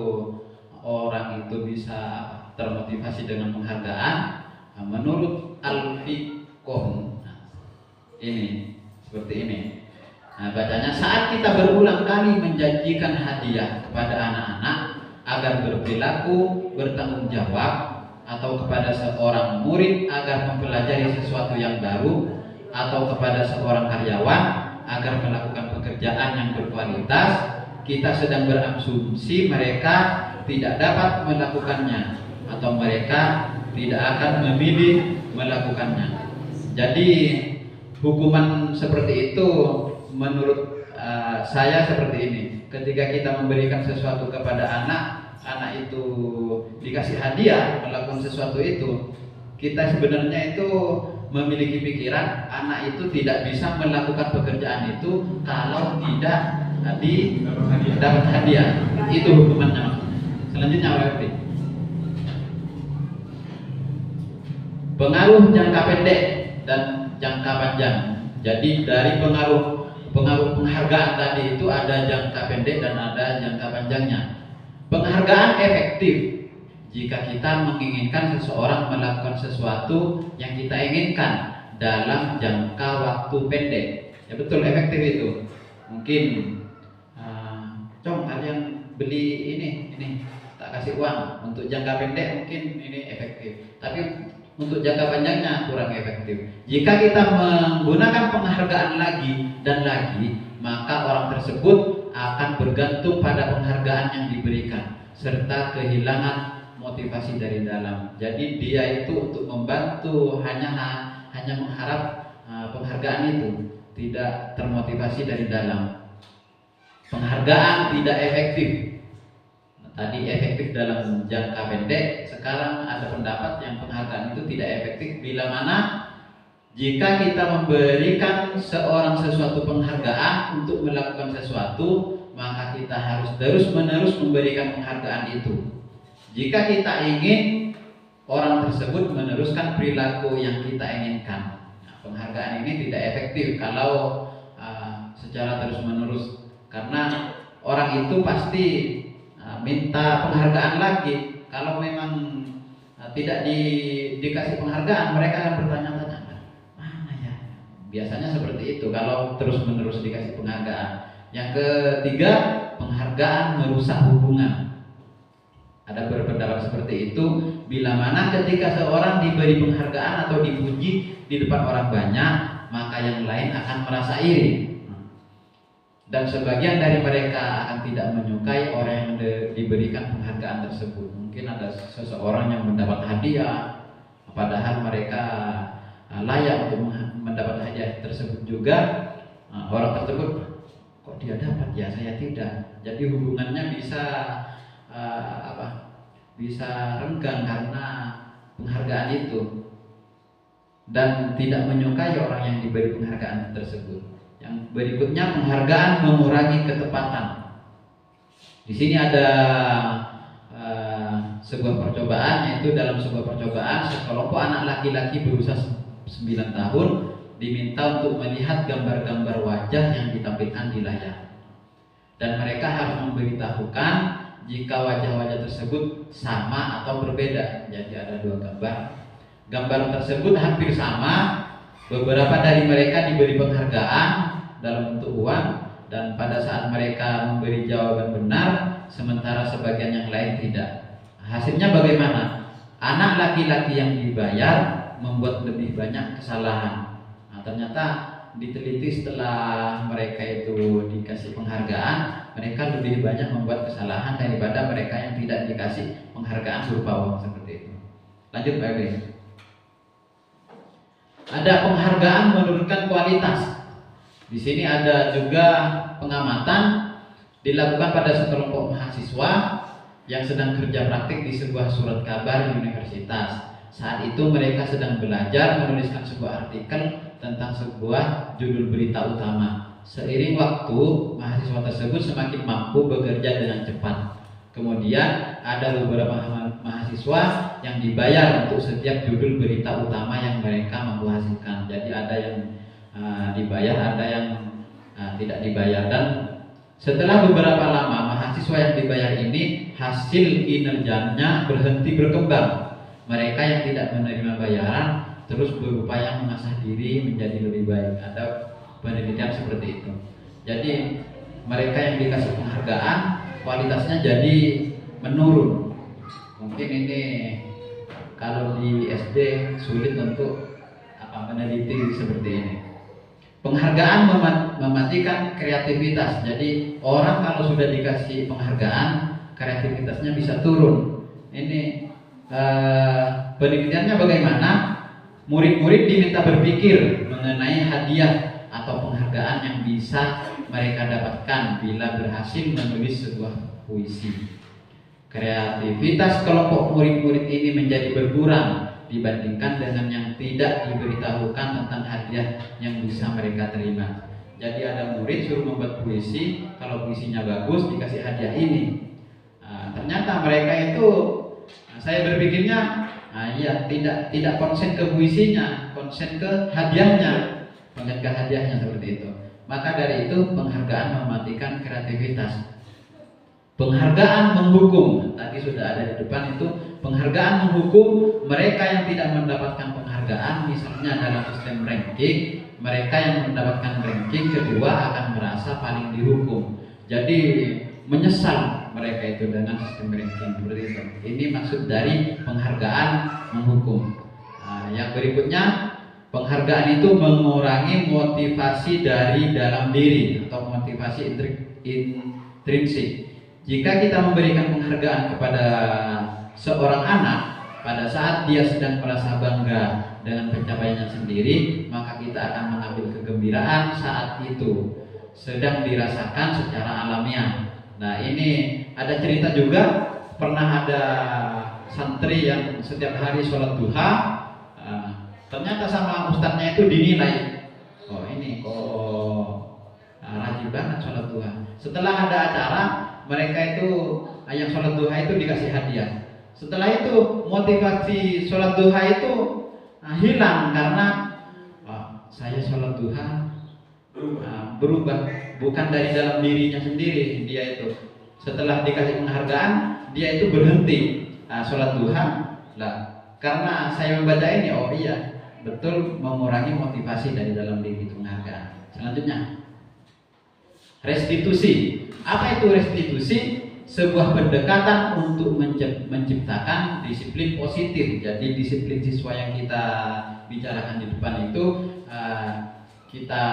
orang itu bisa termotivasi dengan penghargaan, menurut Al-Fiqh ini seperti ini. Bacanya, saat kita berulang kali menjanjikan hadiah kepada anak-anak agar berperilaku bertanggung jawab, atau kepada seorang murid agar mempelajari sesuatu yang baru, atau kepada seorang karyawan agar melakukan pekerjaan yang berkualitas, kita sedang berasumsi mereka tidak dapat melakukannya atau mereka tidak akan memilih melakukannya. Jadi hukuman seperti itu menurut saya seperti ini. Ketika kita memberikan sesuatu kepada anak itu dikasih hadiah melakukan sesuatu itu, kita sebenarnya itu memiliki pikiran anak itu tidak bisa melakukan pekerjaan itu kalau tidak dapat hadiah. Itu hukumannya. Selanjutnya pengaruh jangka pendek dan jangka panjang. Jadi dari pengaruh penghargaan tadi itu ada jangka pendek dan ada jangka panjangnya. Penghargaan efektif jika kita menginginkan seseorang melakukan sesuatu yang kita inginkan dalam jangka waktu pendek. Ya betul, efektif itu. Mungkin kalian beli ini tak kasih uang. Untuk jangka pendek mungkin ini efektif, tapi untuk jangka panjangnya kurang efektif. Jika kita menggunakan penghargaan lagi dan lagi, maka orang tersebut akan bergantung pada penghargaan yang diberikan serta kehilangan motivasi dari dalam. Jadi dia itu untuk membantu hanya mengharap penghargaan itu, tidak termotivasi dari dalam. Penghargaan tidak efektif. Tadi efektif dalam jangka pendek, sekarang ada pendapat yang penghargaan itu tidak efektif bila mana jika kita memberikan seorang sesuatu penghargaan untuk melakukan sesuatu, maka kita harus terus-menerus memberikan penghargaan itu. Jika kita ingin orang tersebut meneruskan perilaku yang kita inginkan, penghargaan ini tidak efektif kalau secara terus-menerus, karena orang itu pasti minta penghargaan lagi. Kalau memang tidak dikasih penghargaan, mereka akan bertanya-tanya, mana ya Biasanya seperti itu kalau terus-menerus dikasih penghargaan. Yang ketiga, penghargaan merusak hubungan. Ada berpendapat seperti itu, bila mana ketika seorang diberi penghargaan atau dipuji di depan orang banyak, maka yang lain akan merasa iri. Dan sebagian dari mereka akan tidak menyukai orang yang diberikan penghargaan tersebut. Mungkin ada seseorang yang mendapat hadiah, padahal mereka layak untuk mendapat hadiah tersebut juga. Orang tersebut, kok dia dapat ya, saya tidak. Jadi hubungannya bisa bisa renggang karena penghargaan itu, dan tidak menyukai orang yang diberi penghargaan tersebut. Yang berikutnya, penghargaan mengurangi ketepatan. Di sini ada sebuah percobaan, yaitu dalam sebuah percobaan sekelompok anak laki-laki berusia 9 tahun diminta untuk melihat gambar-gambar wajah yang ditampilkan di layar, dan mereka harus memberitahukan jika wajah-wajah tersebut sama atau berbeda. Jadi ada 2 gambar. Gambar tersebut hampir sama. Beberapa dari mereka diberi penghargaan dalam bentuk uang, dan pada saat mereka memberi jawaban benar, sementara sebagian yang lain tidak. Hasilnya bagaimana? Anak laki-laki yang dibayar membuat lebih banyak kesalahan. Ternyata diteliti setelah mereka itu dikasih penghargaan, mereka lebih banyak membuat kesalahan daripada mereka yang tidak dikasih penghargaan berupa uang seperti itu. Lanjut Pak Edi. Ada penghargaan menurunkan kualitas. Di sini ada juga pengamatan dilakukan pada sekelompok mahasiswa yang sedang kerja praktik di sebuah surat kabar di universitas. Saat itu mereka sedang belajar menuliskan sebuah artikel tentang sebuah judul berita utama. Seiring waktu, mahasiswa tersebut semakin mampu bekerja dengan cepat. Kemudian ada beberapa mahasiswa yang dibayar untuk setiap judul berita utama yang mereka mampu hasilkan. Jadi ada yang dibayar, ada yang tidak dibayar. Dan setelah beberapa lama, mahasiswa yang dibayar ini hasil kinerjanya berhenti berkembang. Mereka yang tidak menerima bayaran terus berupaya mengasah diri menjadi lebih baik. Ada penelitian seperti itu. Jadi mereka yang dikasih penghargaan kualitasnya jadi menurun. Mungkin ini kalau di SD sulit untuk meneliti seperti ini. Penghargaan mematikan kreativitas. Jadi orang kalau sudah dikasih penghargaan, kreativitasnya bisa turun. Ini penelitiannya bagaimana? Murid-murid diminta berpikir mengenai hadiah atau penghargaan yang bisa mereka dapatkan bila berhasil menulis sebuah puisi. Kreativitas kelompok murid-murid ini menjadi berkurang dibandingkan dengan yang tidak diberitahukan tentang hadiah yang bisa mereka terima. Jadi ada murid suruh membuat puisi, kalau puisinya bagus dikasih hadiah ini. Ternyata mereka itu, saya berpikirnya, tidak konsen ke puisinya, konsen ke hadiahnya, konsen ke hadiahnya seperti itu. Maka dari itu penghargaan mematikan kreativitas. Penghargaan menghukum, tadi sudah ada di depan itu. Penghargaan menghukum mereka yang tidak mendapatkan penghargaan, misalnya dalam sistem ranking. Mereka yang mendapatkan ranking kedua akan merasa paling dihukum. Jadi menyesal mereka itu dengan sistem ranking seperti itu. Ini maksud dari penghargaan menghukum. Yang berikutnya, penghargaan itu mengurangi motivasi dari dalam diri atau motivasi intrinsik. Jika kita memberikan penghargaan kepada seorang anak pada saat dia sedang merasa bangga dengan pencapaiannya sendiri, maka kita akan mengambil kegembiraan saat itu sedang dirasakan secara alamiah. Nah, ini ada cerita juga, pernah ada santri yang setiap hari sholat duha, ternyata sama ustadznya itu dinilai, ini rajin banget sholat duha. Setelah ada acara, mereka itu yang sholat duha itu dikasih hadiah. Setelah itu motivasi sholat duha itu hilang karena saya sholat duha berubah, bukan dari dalam dirinya sendiri. Dia itu setelah dikasih penghargaan, dia itu berhenti sholat duha lah, karena saya membaca ini, betul mengurangi motivasi dari dalam diri itu penghargaan. Selanjutnya, restitusi. Apa itu restitusi? Sebuah pendekatan untuk menciptakan disiplin positif. Jadi disiplin siswa yang kita bicarakan di depan itu kita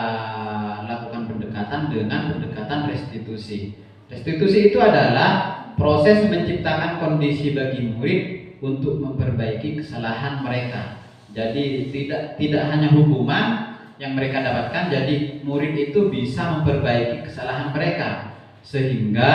lakukan pendekatan dengan pendekatan restitusi. Restitusi itu adalah proses menciptakan kondisi bagi murid untuk memperbaiki kesalahan mereka. Jadi tidak hanya hukuman yang mereka dapatkan, jadi murid itu bisa memperbaiki kesalahan mereka sehingga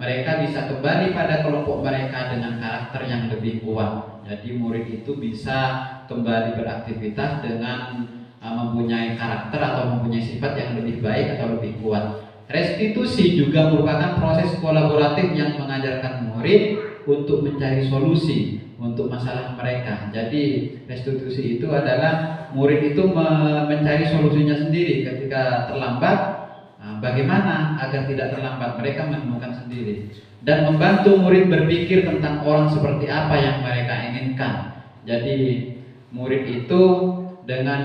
mereka bisa kembali pada kelompok mereka dengan karakter yang lebih kuat. Jadi murid itu bisa kembali beraktivitas dengan mempunyai karakter atau mempunyai sifat yang lebih baik atau lebih kuat. Restitusi juga merupakan proses kolaboratif yang mengajarkan murid untuk mencari solusi untuk masalah mereka. Jadi restitusi itu adalah murid itu mencari solusinya sendiri ketika terlambat. Bagaimana agar tidak terlambat, mereka menemukan sendiri dan membantu murid berpikir tentang orang seperti apa yang mereka inginkan. Jadi murid itu dengan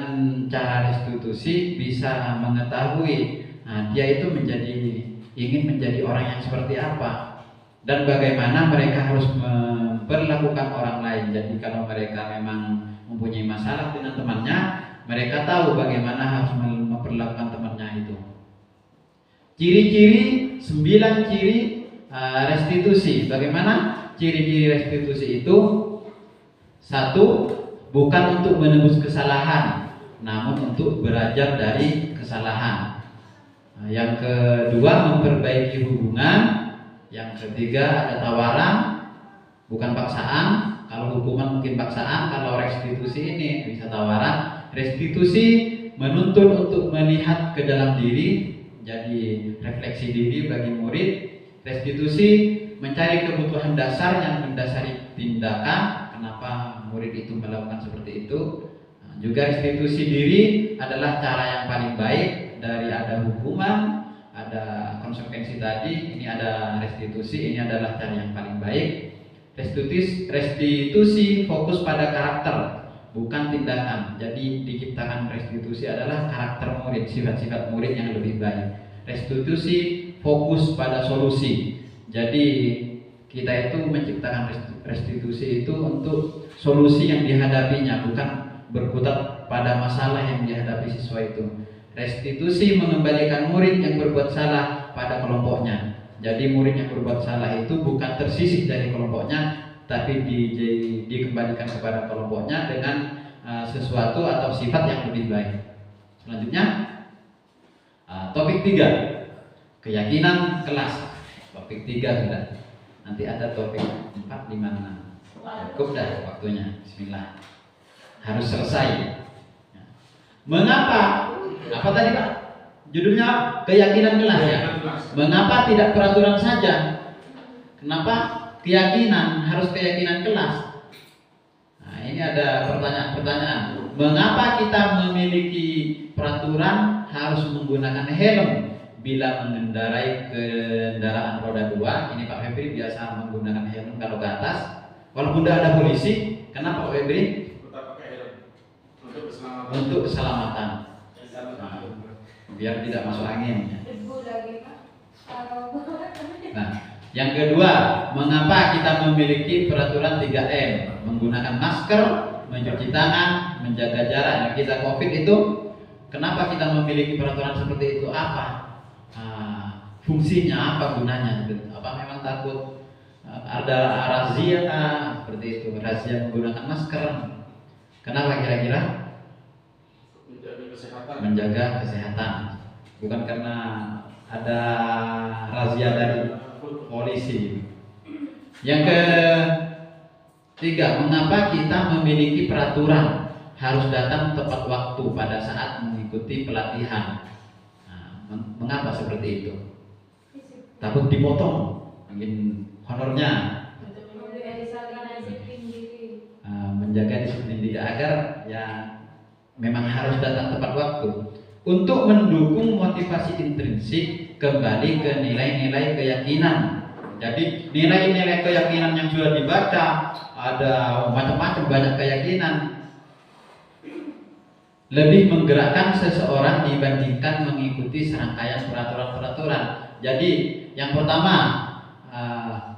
cara restitusi bisa mengetahui dia itu ingin menjadi orang yang seperti apa dan bagaimana mereka harus memperlakukan orang lain. Jadi kalau mereka memang mempunyai masalah dengan temannya, mereka tahu bagaimana harus memperlakukan temannya itu. Ciri-ciri, 9 ciri restitusi. Bagaimana ciri-ciri restitusi itu? 1. Bukan untuk menebus kesalahan, namun untuk belajar dari kesalahan. Yang kedua, memperbaiki hubungan. Yang ketiga, ada tawaran, bukan paksaan. Kalau hukuman mungkin paksaan, kalau restitusi ini bisa tawaran. Restitusi menuntut untuk melihat ke dalam diri, jadi refleksi diri bagi murid. Restitusi mencari kebutuhan dasar yang mendasari tindakan. Kenapa murid itu melakukan seperti itu? Juga restitusi diri adalah cara yang paling baik dari ada hukuman, ada konsekuensi tadi. Ini ada restitusi, ini adalah cara yang paling baik. Restitusi fokus pada karakter, bukan tindakan. Jadi diciptakan restitusi adalah karakter murid, sifat-sifat murid yang lebih baik. Restitusi fokus pada solusi. Jadi kita itu menciptakan restitusi itu untuk solusi yang dihadapinya, bukan berkutat pada masalah yang dihadapi siswa itu. Restitusi mengembalikan murid yang berbuat salah pada kelompoknya. Jadi murid yang berbuat salah itu bukan tersisih dari kelompoknya, tapi dikembalikan kepada kelompoknya dengan sesuatu atau sifat yang lebih baik. Selanjutnya, topik 3, keyakinan kelas. Topik 3 sudah. Nanti ada topik 4, 5, 6. Cukup dah waktunya. Bismillah. Harus selesai. Mengapa? Apa tadi Pak? Judulnya keyakinan kelas ya. Mengapa tidak peraturan saja? Kenapa keyakinan harus keyakinan kelas? Nah, ini ada pertanyaan-pertanyaan. Mengapa kita memiliki peraturan harus menggunakan helm bila mengendarai kendaraan roda 2? Ini Pak Febri biasa menggunakan helm kalau ke atas. Walaupun tidak ada polisi, kenapa Pak Febri? Tetap pakai helm untuk keselamatan. Untuk keselamatan. Biar tidak masuk angin. Nah, yang kedua, mengapa kita memiliki peraturan 3M? Menggunakan masker, mencuci tangan, menjaga jarak. Nah, kita COVID itu, kenapa kita memiliki peraturan seperti itu? Apa fungsinya? Apa gunanya? Apa memang takut ada razia seperti itu? Razia menggunakan masker. Kenapa kira-kira? Menjaga kesehatan, bukan karena ada razia dari polisi. Yang ketiga, mengapa kita memiliki peraturan harus datang tepat waktu pada saat mengikuti pelatihan? Mengapa seperti itu? Takut dipotong mungkin honornya. Menjaga disiplin diri agar ya memang harus datang tepat waktu untuk mendukung motivasi intrinsik kembali ke nilai-nilai keyakinan. Jadi nilai-nilai keyakinan yang sudah dibaca ada macam-macam, banyak keyakinan. lebih menggerakkan seseorang dibandingkan mengikuti serangkaian peraturan-peraturan. Jadi yang pertama,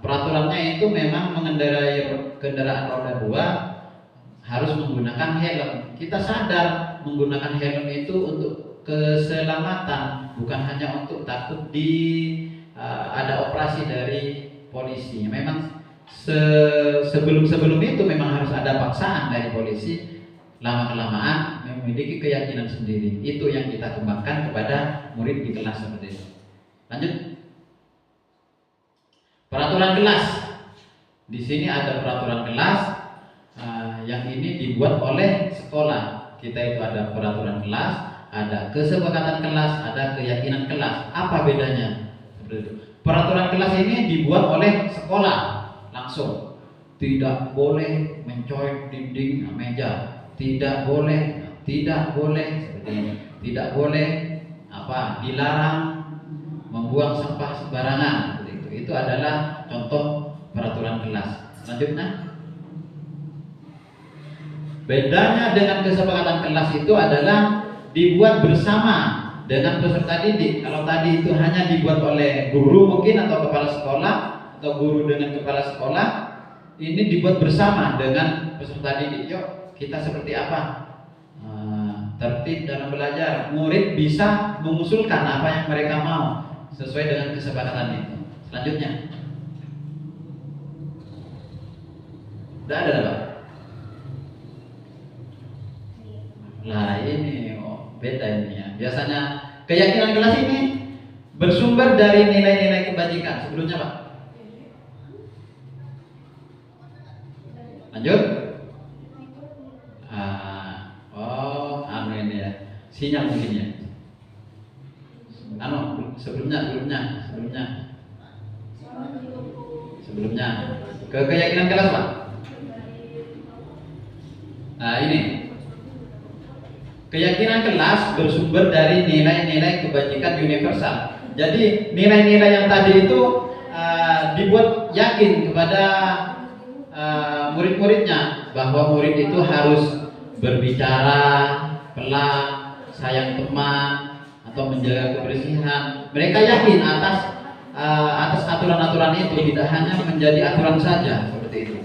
peraturannya itu memang mengendarai kendaraan roda 2 harus menggunakan helm. Kita sadar menggunakan helm itu untuk keselamatan, bukan hanya untuk takut ada operasi dari polisi. Memang sebelum itu memang harus ada paksaan dari polisi. Lama-kelamaan memiliki keyakinan sendiri. Itu yang kita kembangkan kepada murid di kelas seperti itu. Lanjut. Peraturan kelas. Di sini ada peraturan kelas yang ini dibuat oleh sekolah. Kita itu ada peraturan kelas, ada kesepakatan kelas, ada keyakinan kelas. Apa bedanya? Seperti itu. Peraturan kelas ini dibuat oleh sekolah langsung. Tidak boleh mencoret dinding meja. Tidak boleh seperti ini. Tidak boleh dilarang membuang sampah sembarangan seperti itu. Itu adalah contoh peraturan kelas. Selanjutnya, bedanya dengan kesepakatan kelas itu adalah dibuat bersama dengan peserta didik. Kalau tadi itu hanya dibuat oleh guru mungkin atau kepala sekolah atau guru dengan kepala sekolah, ini dibuat bersama dengan peserta didik. Yuk, kita seperti apa? Tertib dalam belajar. Murid bisa mengusulkan apa yang mereka mau sesuai dengan kesepakatan itu. Selanjutnya, tidak ada apa? Nah ini beda ini ya. Biasanya keyakinan kelas ini bersumber dari nilai-nilai kebajikan. Sebelumnya Pak. Lanjut. Ini ya. Sinyal mungkin ya. Sebelumnya. Ke keyakinan kelas Pak. Nah ini. Keyakinan kelas bersumber dari nilai-nilai kebajikan universal. Jadi nilai-nilai yang tadi itu dibuat yakin kepada murid-muridnya bahwa murid itu harus berbicara pelan, sayang teman, atau menjaga kebersihan. Mereka yakin atas aturan-aturan itu, tidak hanya menjadi aturan saja seperti itu.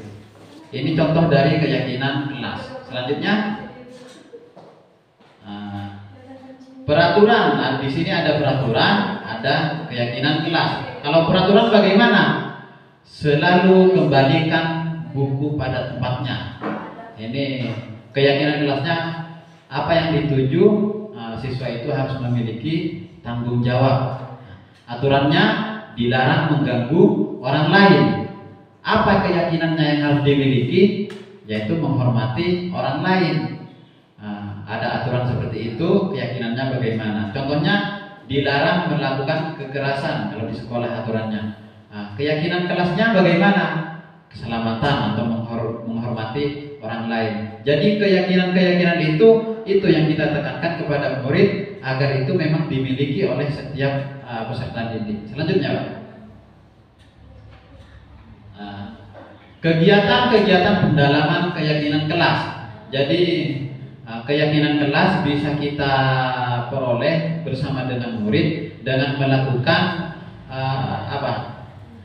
Ini contoh dari keyakinan kelas. Selanjutnya, peraturan. Nah, di sini ada peraturan, ada keyakinan kelas. Kalau peraturan bagaimana? Selalu kembalikan buku pada tempatnya. Ini keyakinan kelasnya. Apa yang dituju, siswa itu harus memiliki tanggung jawab. Aturannya dilarang mengganggu orang lain. Apa keyakinannya yang harus dimiliki? Yaitu menghormati orang lain. Ada aturan seperti itu, keyakinannya bagaimana? Contohnya dilarang melakukan kekerasan kalau di sekolah aturannya. Keyakinan kelasnya bagaimana? Keselamatan atau menghormati orang lain. Jadi keyakinan-keyakinan itu yang kita tekankan kepada murid agar itu memang dimiliki oleh setiap peserta didik. Selanjutnya Pak. Kegiatan-kegiatan pendalaman keyakinan kelas. Jadi keyakinan kelas bisa kita peroleh bersama dengan murid dengan melakukan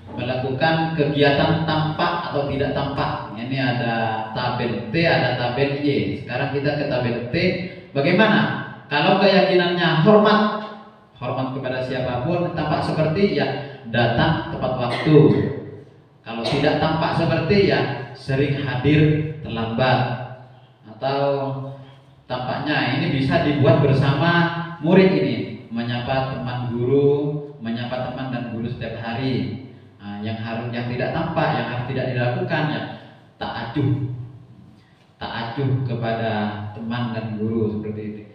melakukan kegiatan tampak atau tidak tampak. Ini ada tabel T, ada tabel Y. Sekarang kita ke tabel T. Bagaimana? Kalau keyakinannya hormat kepada siapapun, tampak seperti ya datang tepat waktu. Kalau tidak tampak seperti ya sering hadir terlambat. Atau tampaknya ini bisa dibuat bersama murid ini, menyapa teman guru, menyapa teman dan guru setiap hari. Yang tidak tampak, yang harus tidak dilakukan ya tak acuh kepada teman dan guru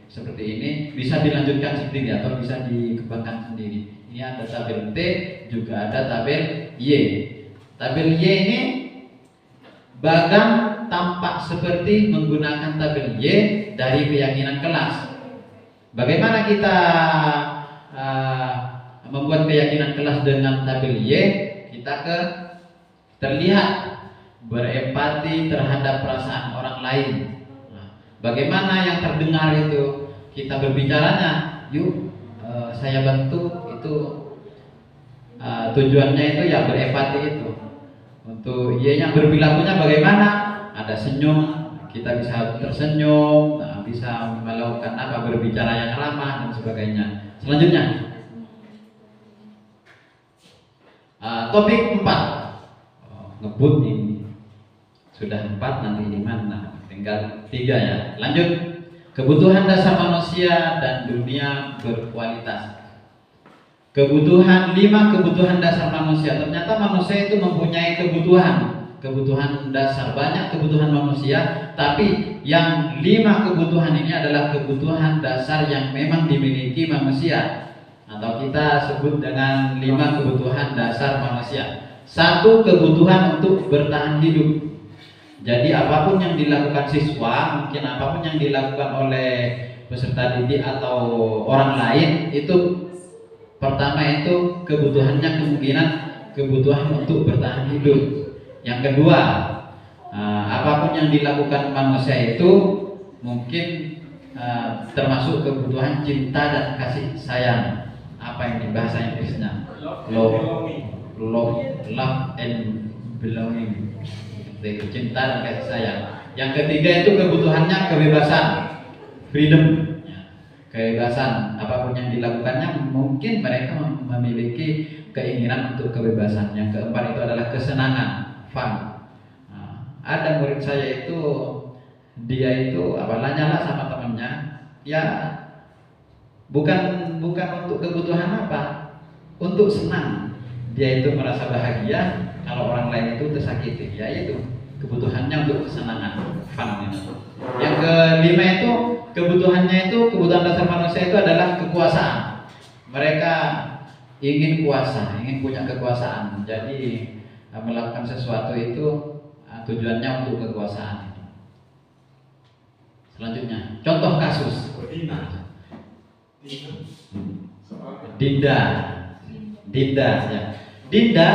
seperti ini bisa dilanjutkan sendiri atau bisa dikembangkan sendiri. Ini ada tabel T, juga ada tabel Y. Tabel Y ini bahkan tampak seperti menggunakan tabel Y dari keyakinan kelas. Bagaimana kita membuat keyakinan kelas dengan tabel Y? Kita terlihat berempati terhadap perasaan orang lain. Bagaimana yang terdengar itu kita berbicaranya, yuk saya bantu itu tujuannya itu ya berempati itu. Untuk yang berperilakunya bagaimana? Ada senyum, kita bisa tersenyum, bisa melakukan apa berbicara yang ramah dan sebagainya. Selanjutnya, topik 4, ngebut ini sudah 4, nanti di mana? Tinggal 3 ya. Lanjut, kebutuhan dasar manusia dan dunia berkualitas. Kebutuhan 5 kebutuhan dasar manusia. Ternyata manusia itu mempunyai kebutuhan dasar, banyak kebutuhan manusia, tapi yang 5 kebutuhan ini adalah kebutuhan dasar yang memang dimiliki manusia, atau kita sebut dengan 5 kebutuhan dasar manusia. 1, kebutuhan untuk bertahan hidup. Jadi apapun yang dilakukan siswa, mungkin apapun yang dilakukan oleh peserta didik atau orang lain, itu pertama itu kebutuhannya kemungkinan kebutuhan untuk bertahan hidup. Yang kedua, apapun yang dilakukan manusia itu mungkin termasuk kebutuhan cinta dan kasih sayang. Apa yang di bahasa Inggrisnya? Love and belonging. Itu cinta dan kasih sayang. Yang ketiga itu kebutuhannya kebebasan, freedom. Kebebasan, apapun yang dilakukannya mungkin mereka memiliki keinginan untuk kebebasan. Yang keempat itu adalah kesenangan, fun. Ada murid saya itu, dia itu lanyala sama temannya, ya bukan untuk kebutuhan apa, untuk senang. Dia itu merasa bahagia kalau orang lain itu tersakiti, ya itu kebutuhannya untuk kesenangan, fun. Yang kelima itu kebutuhannya itu, kebutuhan dasar manusia itu adalah kekuasaan. Mereka ingin kuasa, ingin punya kekuasaan. Jadi melakukan sesuatu itu tujuannya untuk kekuasaan. Selanjutnya, contoh kasus. Dinda ya. Dinda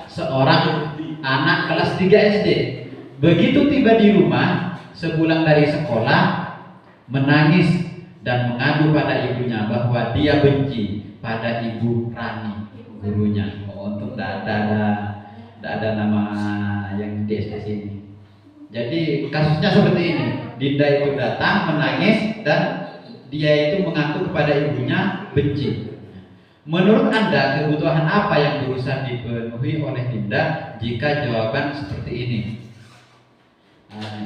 seorang anak kelas 3 SD. Begitu tiba di rumah, sepulang dari sekolah, menangis dan mengadu pada ibunya bahwa dia benci pada Ibu Rani, gurunya. Untuk tidak ada nama yang di SD sini. Jadi kasusnya seperti ini. Dinda itu datang menangis dan dia itu mengaku kepada ibunya benci. Menurut Anda, kebutuhan apa yang berusaha dipenuhi oleh Dinda jika jawaban seperti ini?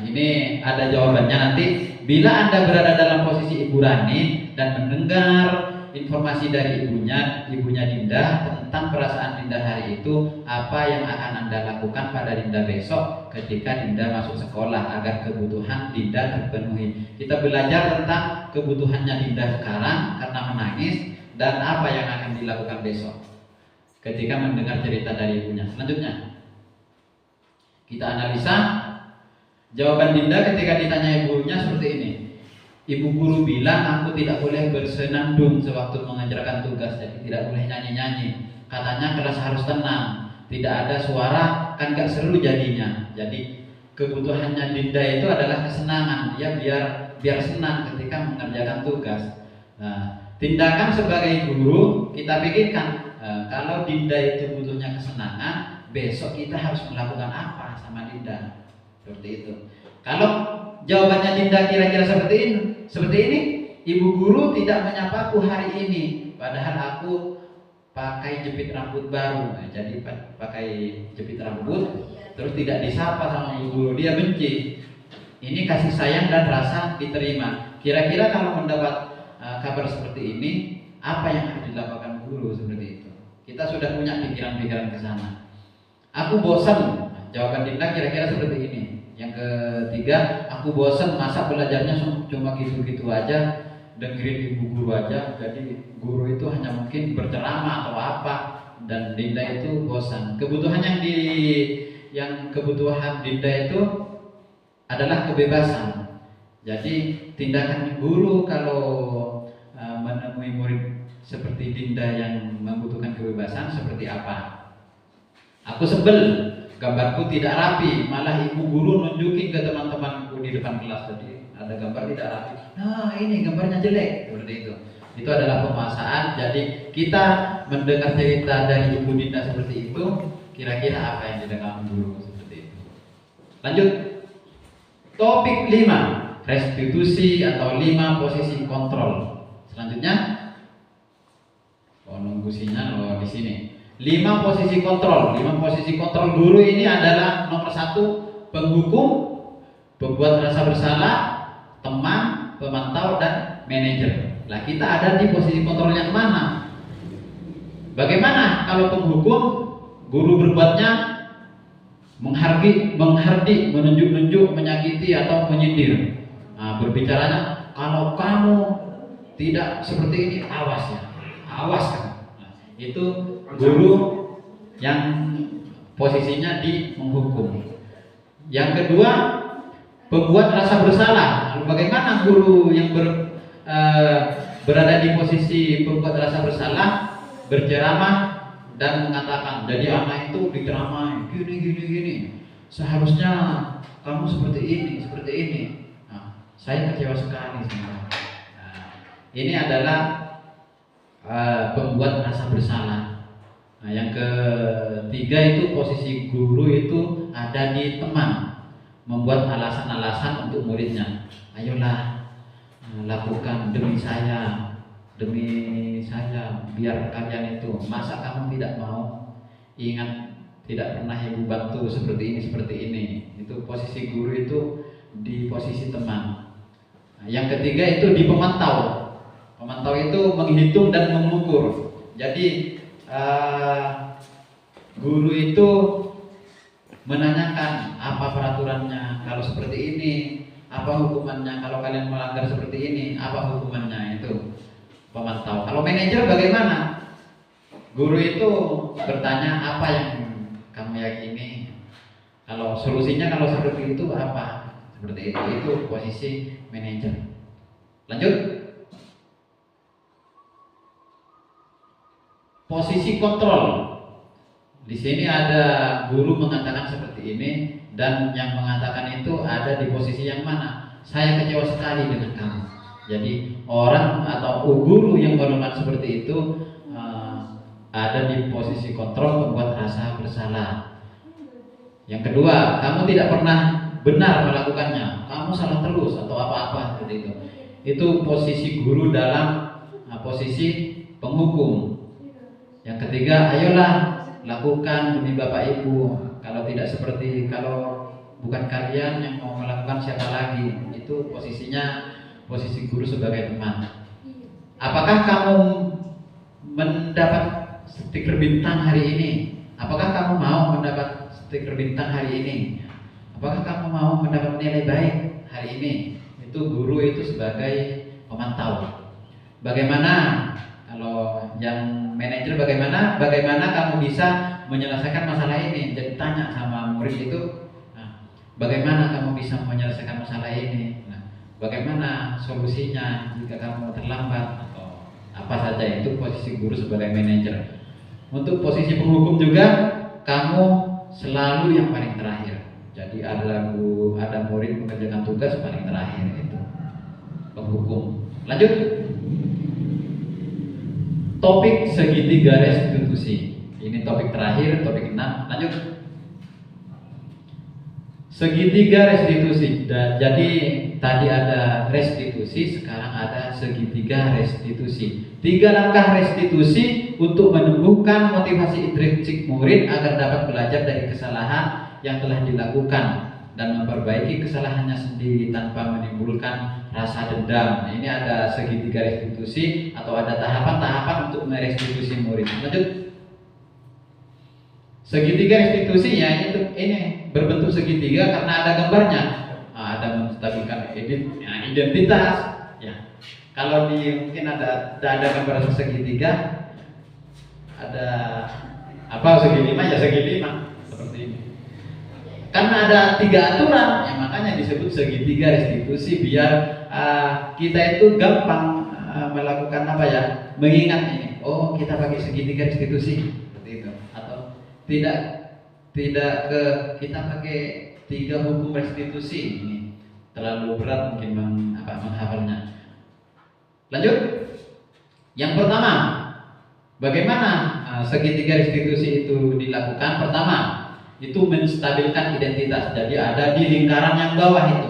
Ini ada jawabannya nanti. Bila Anda berada dalam posisi Ibu Rani dan mendengar informasi dari ibunya Dinda tentang perasaan Dinda hari itu, apa yang akan Anda lakukan pada Dinda besok ketika Dinda masuk sekolah agar kebutuhan Dinda terpenuhi? Kita belajar tentang kebutuhannya Dinda sekarang karena menangis dan apa yang akan dilakukan besok ketika mendengar cerita dari ibunya. Selanjutnya, kita analisa jawaban Dinda ketika ditanya ibunya seperti ini. Ibu guru bilang aku tidak boleh bersenandung sewaktu mengajarkan tugas, jadi tidak boleh nyanyi-nyanyi. Katanya kelas harus tenang, tidak ada suara, kan gak seru jadinya. Jadi kebutuhannya Dinda itu adalah kesenangan, dia biar senang ketika mengerjakan tugas. Nah, tindakan sebagai guru kita pikirkan, kalau Dinda itu butuhnya kesenangan, besok kita harus melakukan apa sama Dinda? Seperti itu. Kalau jawabannya Dinda kira-kira seperti ini, ibu guru tidak menyapaku hari ini, padahal aku pakai jepit rambut baru. Nah, jadi pakai jepit rambut, terus tidak disapa sama ibu guru, dia benci. Ini kasih sayang dan rasa diterima. Kira-kira kalau mendapat kabar seperti ini, apa yang harus dilakukan guru seperti itu? Kita sudah punya pikiran-pikiran ke sana. Aku bosan. Jawaban Dinda kira-kira seperti ini. Yang ketiga, aku bosan, masa belajarnya cuma gitu-gitu aja, dengerin ibu guru aja. Jadi guru itu hanya mungkin berceramah atau apa, dan Dinda itu bosan. Kebutuhan kebutuhan Dinda itu adalah kebebasan. Jadi tindakan guru kalau menemui murid seperti Dinda yang membutuhkan kebebasan seperti apa? Aku sebel, gambarku tidak rapi, malah ibu guru nunjukin ke teman-temanku di depan kelas, jadi ada gambar tidak rapi. Nah, ini gambarnya jelek, seperti itu. Itu adalah penguasaan. Jadi kita mendengar cerita dari Ibu Dinda seperti itu, kira-kira apa yang didengar guru seperti itu. Lanjut. Topik 5, restitusi atau 5 posisi kontrol. Selanjutnya, nunggu sinyal di sini. 5 posisi kontrol. 5 posisi kontrol guru ini adalah nomor 1 penghukum, pembuat rasa bersalah, teman, pemantau, dan manajer. Lah kita ada di posisi kontrol yang mana? Bagaimana kalau penghukum, guru berbuatnya menghardik, menunjuk-nunjuk, menyakiti atau menyindir. Nah, berbicaranya kalau kamu tidak seperti ini, awas ya, awas kan. Nah, itu guru yang posisinya di menghukum. Yang kedua, pembuat rasa bersalah. Lalu bagaimana guru yang berada di posisi pembuat rasa bersalah berceramah dan mengatakan, jadi anak itu diteramai gini, seharusnya kamu seperti ini. Nah, saya kecewa sekali sama. Nah, ini adalah pembuat rasa bersalah. Nah, yang ketiga itu posisi guru itu ada di teman, membuat alasan-alasan untuk muridnya. Ayolah, lakukan demi saya, biar kalian itu. Masa kamu tidak mau? Ingat, tidak pernah ibu bantu seperti ini. Itu posisi guru itu di posisi teman. Nah, yang ketiga itu di pemantau. Pemantau itu menghitung dan mengukur. Jadi guru itu menanyakan apa peraturannya, kalau seperti ini apa hukumannya, kalau kalian melanggar seperti ini apa hukumannya. Itu pemantau. Kalau manajer bagaimana? Guru itu bertanya apa yang kamu yakini, kalau solusinya kalau seperti itu apa, seperti itu posisi manajer. Lanjut. Posisi kontrol. Di sini ada guru mengatakan seperti ini, dan yang mengatakan itu ada di posisi yang mana? Saya kecewa sekali dengan kamu. Jadi orang atau guru yang melakukan seperti itu ada di posisi kontrol, membuat rasa bersalah. Yang kedua, kamu tidak pernah benar melakukannya, kamu salah terus atau apa-apa seperti itu. Itu posisi guru dalam posisi penghukum. Yang ketiga, ayolah lakukan demi Bapak Ibu. Kalau bukan kalian yang mau melakukan, siapa lagi? Itu posisinya posisi guru sebagai teman. Apakah kamu mendapat stiker bintang hari ini? Apakah kamu mau mendapat stiker bintang hari ini? Apakah kamu mau mendapat nilai baik hari ini? Itu guru itu sebagai pemantau. Bagaimana kalau yang manajer, bagaimana kamu bisa menyelesaikan masalah ini? Jadi tanya sama murid itu, bagaimana kamu bisa menyelesaikan masalah ini? Bagaimana solusinya jika kamu terlambat atau apa saja. Itu posisi guru sebagai manajer. Untuk posisi penghukum juga, kamu selalu yang paling terakhir. Jadi ada murid mengerjakan tugas paling terakhir, itu penghukum. Lanjut. Topik segitiga restitusi. Ini topik terakhir, topik 6. Lanjut. Segitiga restitusi. Jadi tadi ada restitusi, sekarang ada segitiga restitusi. 3 langkah restitusi untuk menumbuhkan motivasi intrinsik murid agar dapat belajar dari kesalahan yang telah dilakukan dan memperbaiki kesalahannya sendiri tanpa menimbulkan rasa dendam. Ini ada segitiga restitusi atau ada tahapan-tahapan untuk merestitusi murid. Lanjut. Segitiga restitusi ya ini berbentuk segitiga karena ada gambarnya. Ada menstabilkan identitas. Ya. Kalau mungkin ada gambar segitiga, ada apa segi 5 ya segi 5 seperti ini. Karena ada 3 aturan, ya makanya disebut segitiga restitusi biar kita itu gampang melakukan apa ya, mengingat ini. Oh, kita pakai segitiga restitusi seperti itu. Atau tidak kita pakai 3 hukum restitusi ini. terlalu berat mungkin menghafalnya. Lanjut. Yang pertama, bagaimana segitiga restitusi itu dilakukan? Pertama, itu menstabilkan identitas. Jadi ada di lingkaran yang bawah itu.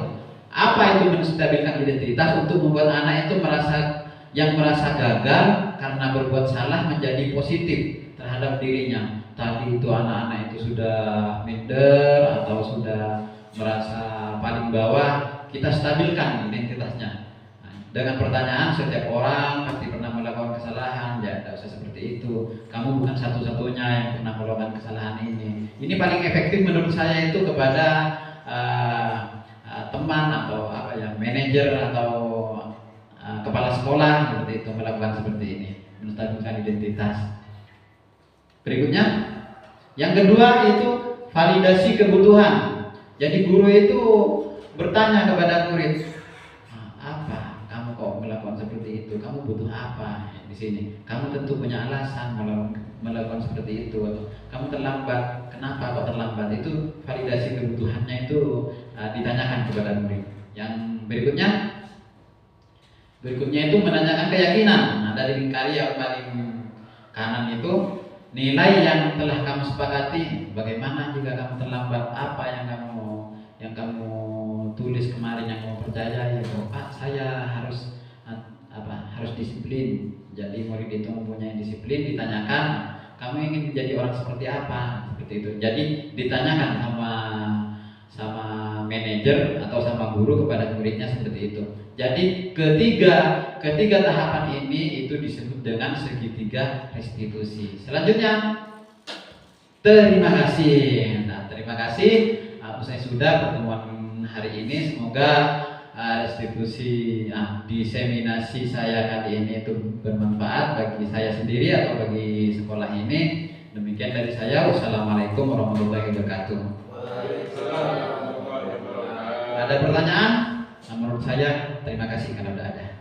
Apa itu menstabilkan identitas? Untuk membuat anak itu merasa gagal karena berbuat salah menjadi positif terhadap dirinya. Tadi itu anak-anak itu sudah minder atau sudah merasa paling bawah, kita stabilkan identitasnya. Dengan pertanyaan, setiap orang pasti pernah melakukan kesalahan, ya tidak usah seperti itu. Kamu bukan satu-satunya yang pernah melakukan kesalahan ini. Ini paling efektif menurut saya itu kepada teman atau manajer atau kepala sekolah seperti itu, melakukan seperti ini, menstabilkan identitas. Berikutnya, yang kedua itu validasi kebutuhan. Jadi guru itu bertanya kepada murid, apa kamu kok melakukan seperti itu? Kamu butuh apa di sini? Kamu tentu punya alasan melakukan seperti itu. Kamu terlambat, kenapa kok terlambat? Itu validasi kebutuhannya itu ditanyakan kepada murid. Yang berikutnya itu menanyakan keyakinan. Nah, dari lingkari yang paling kanan itu nilai yang telah kamu sepakati. Bagaimana jika kamu terlambat? Apa yang kamu tulis kemarin yang kamu percaya? Pak, saya harus disiplin. Jadi murid itu mempunyai disiplin, ditanyakan, kamu ingin menjadi orang seperti apa? Seperti itu. Jadi ditanyakan sama manajer atau sama guru kepada muridnya seperti itu. Jadi ketiga tahapan ini itu disebut dengan segitiga restitusi. Selanjutnya, terima kasih. Nah, terima kasih. Usai sudah pertemuan hari ini, semoga restitusi diseminasi saya kali ini itu bermanfaat bagi saya sendiri atau bagi sekolah ini. Demikian dari saya. Wassalamualaikum warahmatullahi wabarakatuh. Ada pertanyaan? Menurut saya terima kasih kalau ada.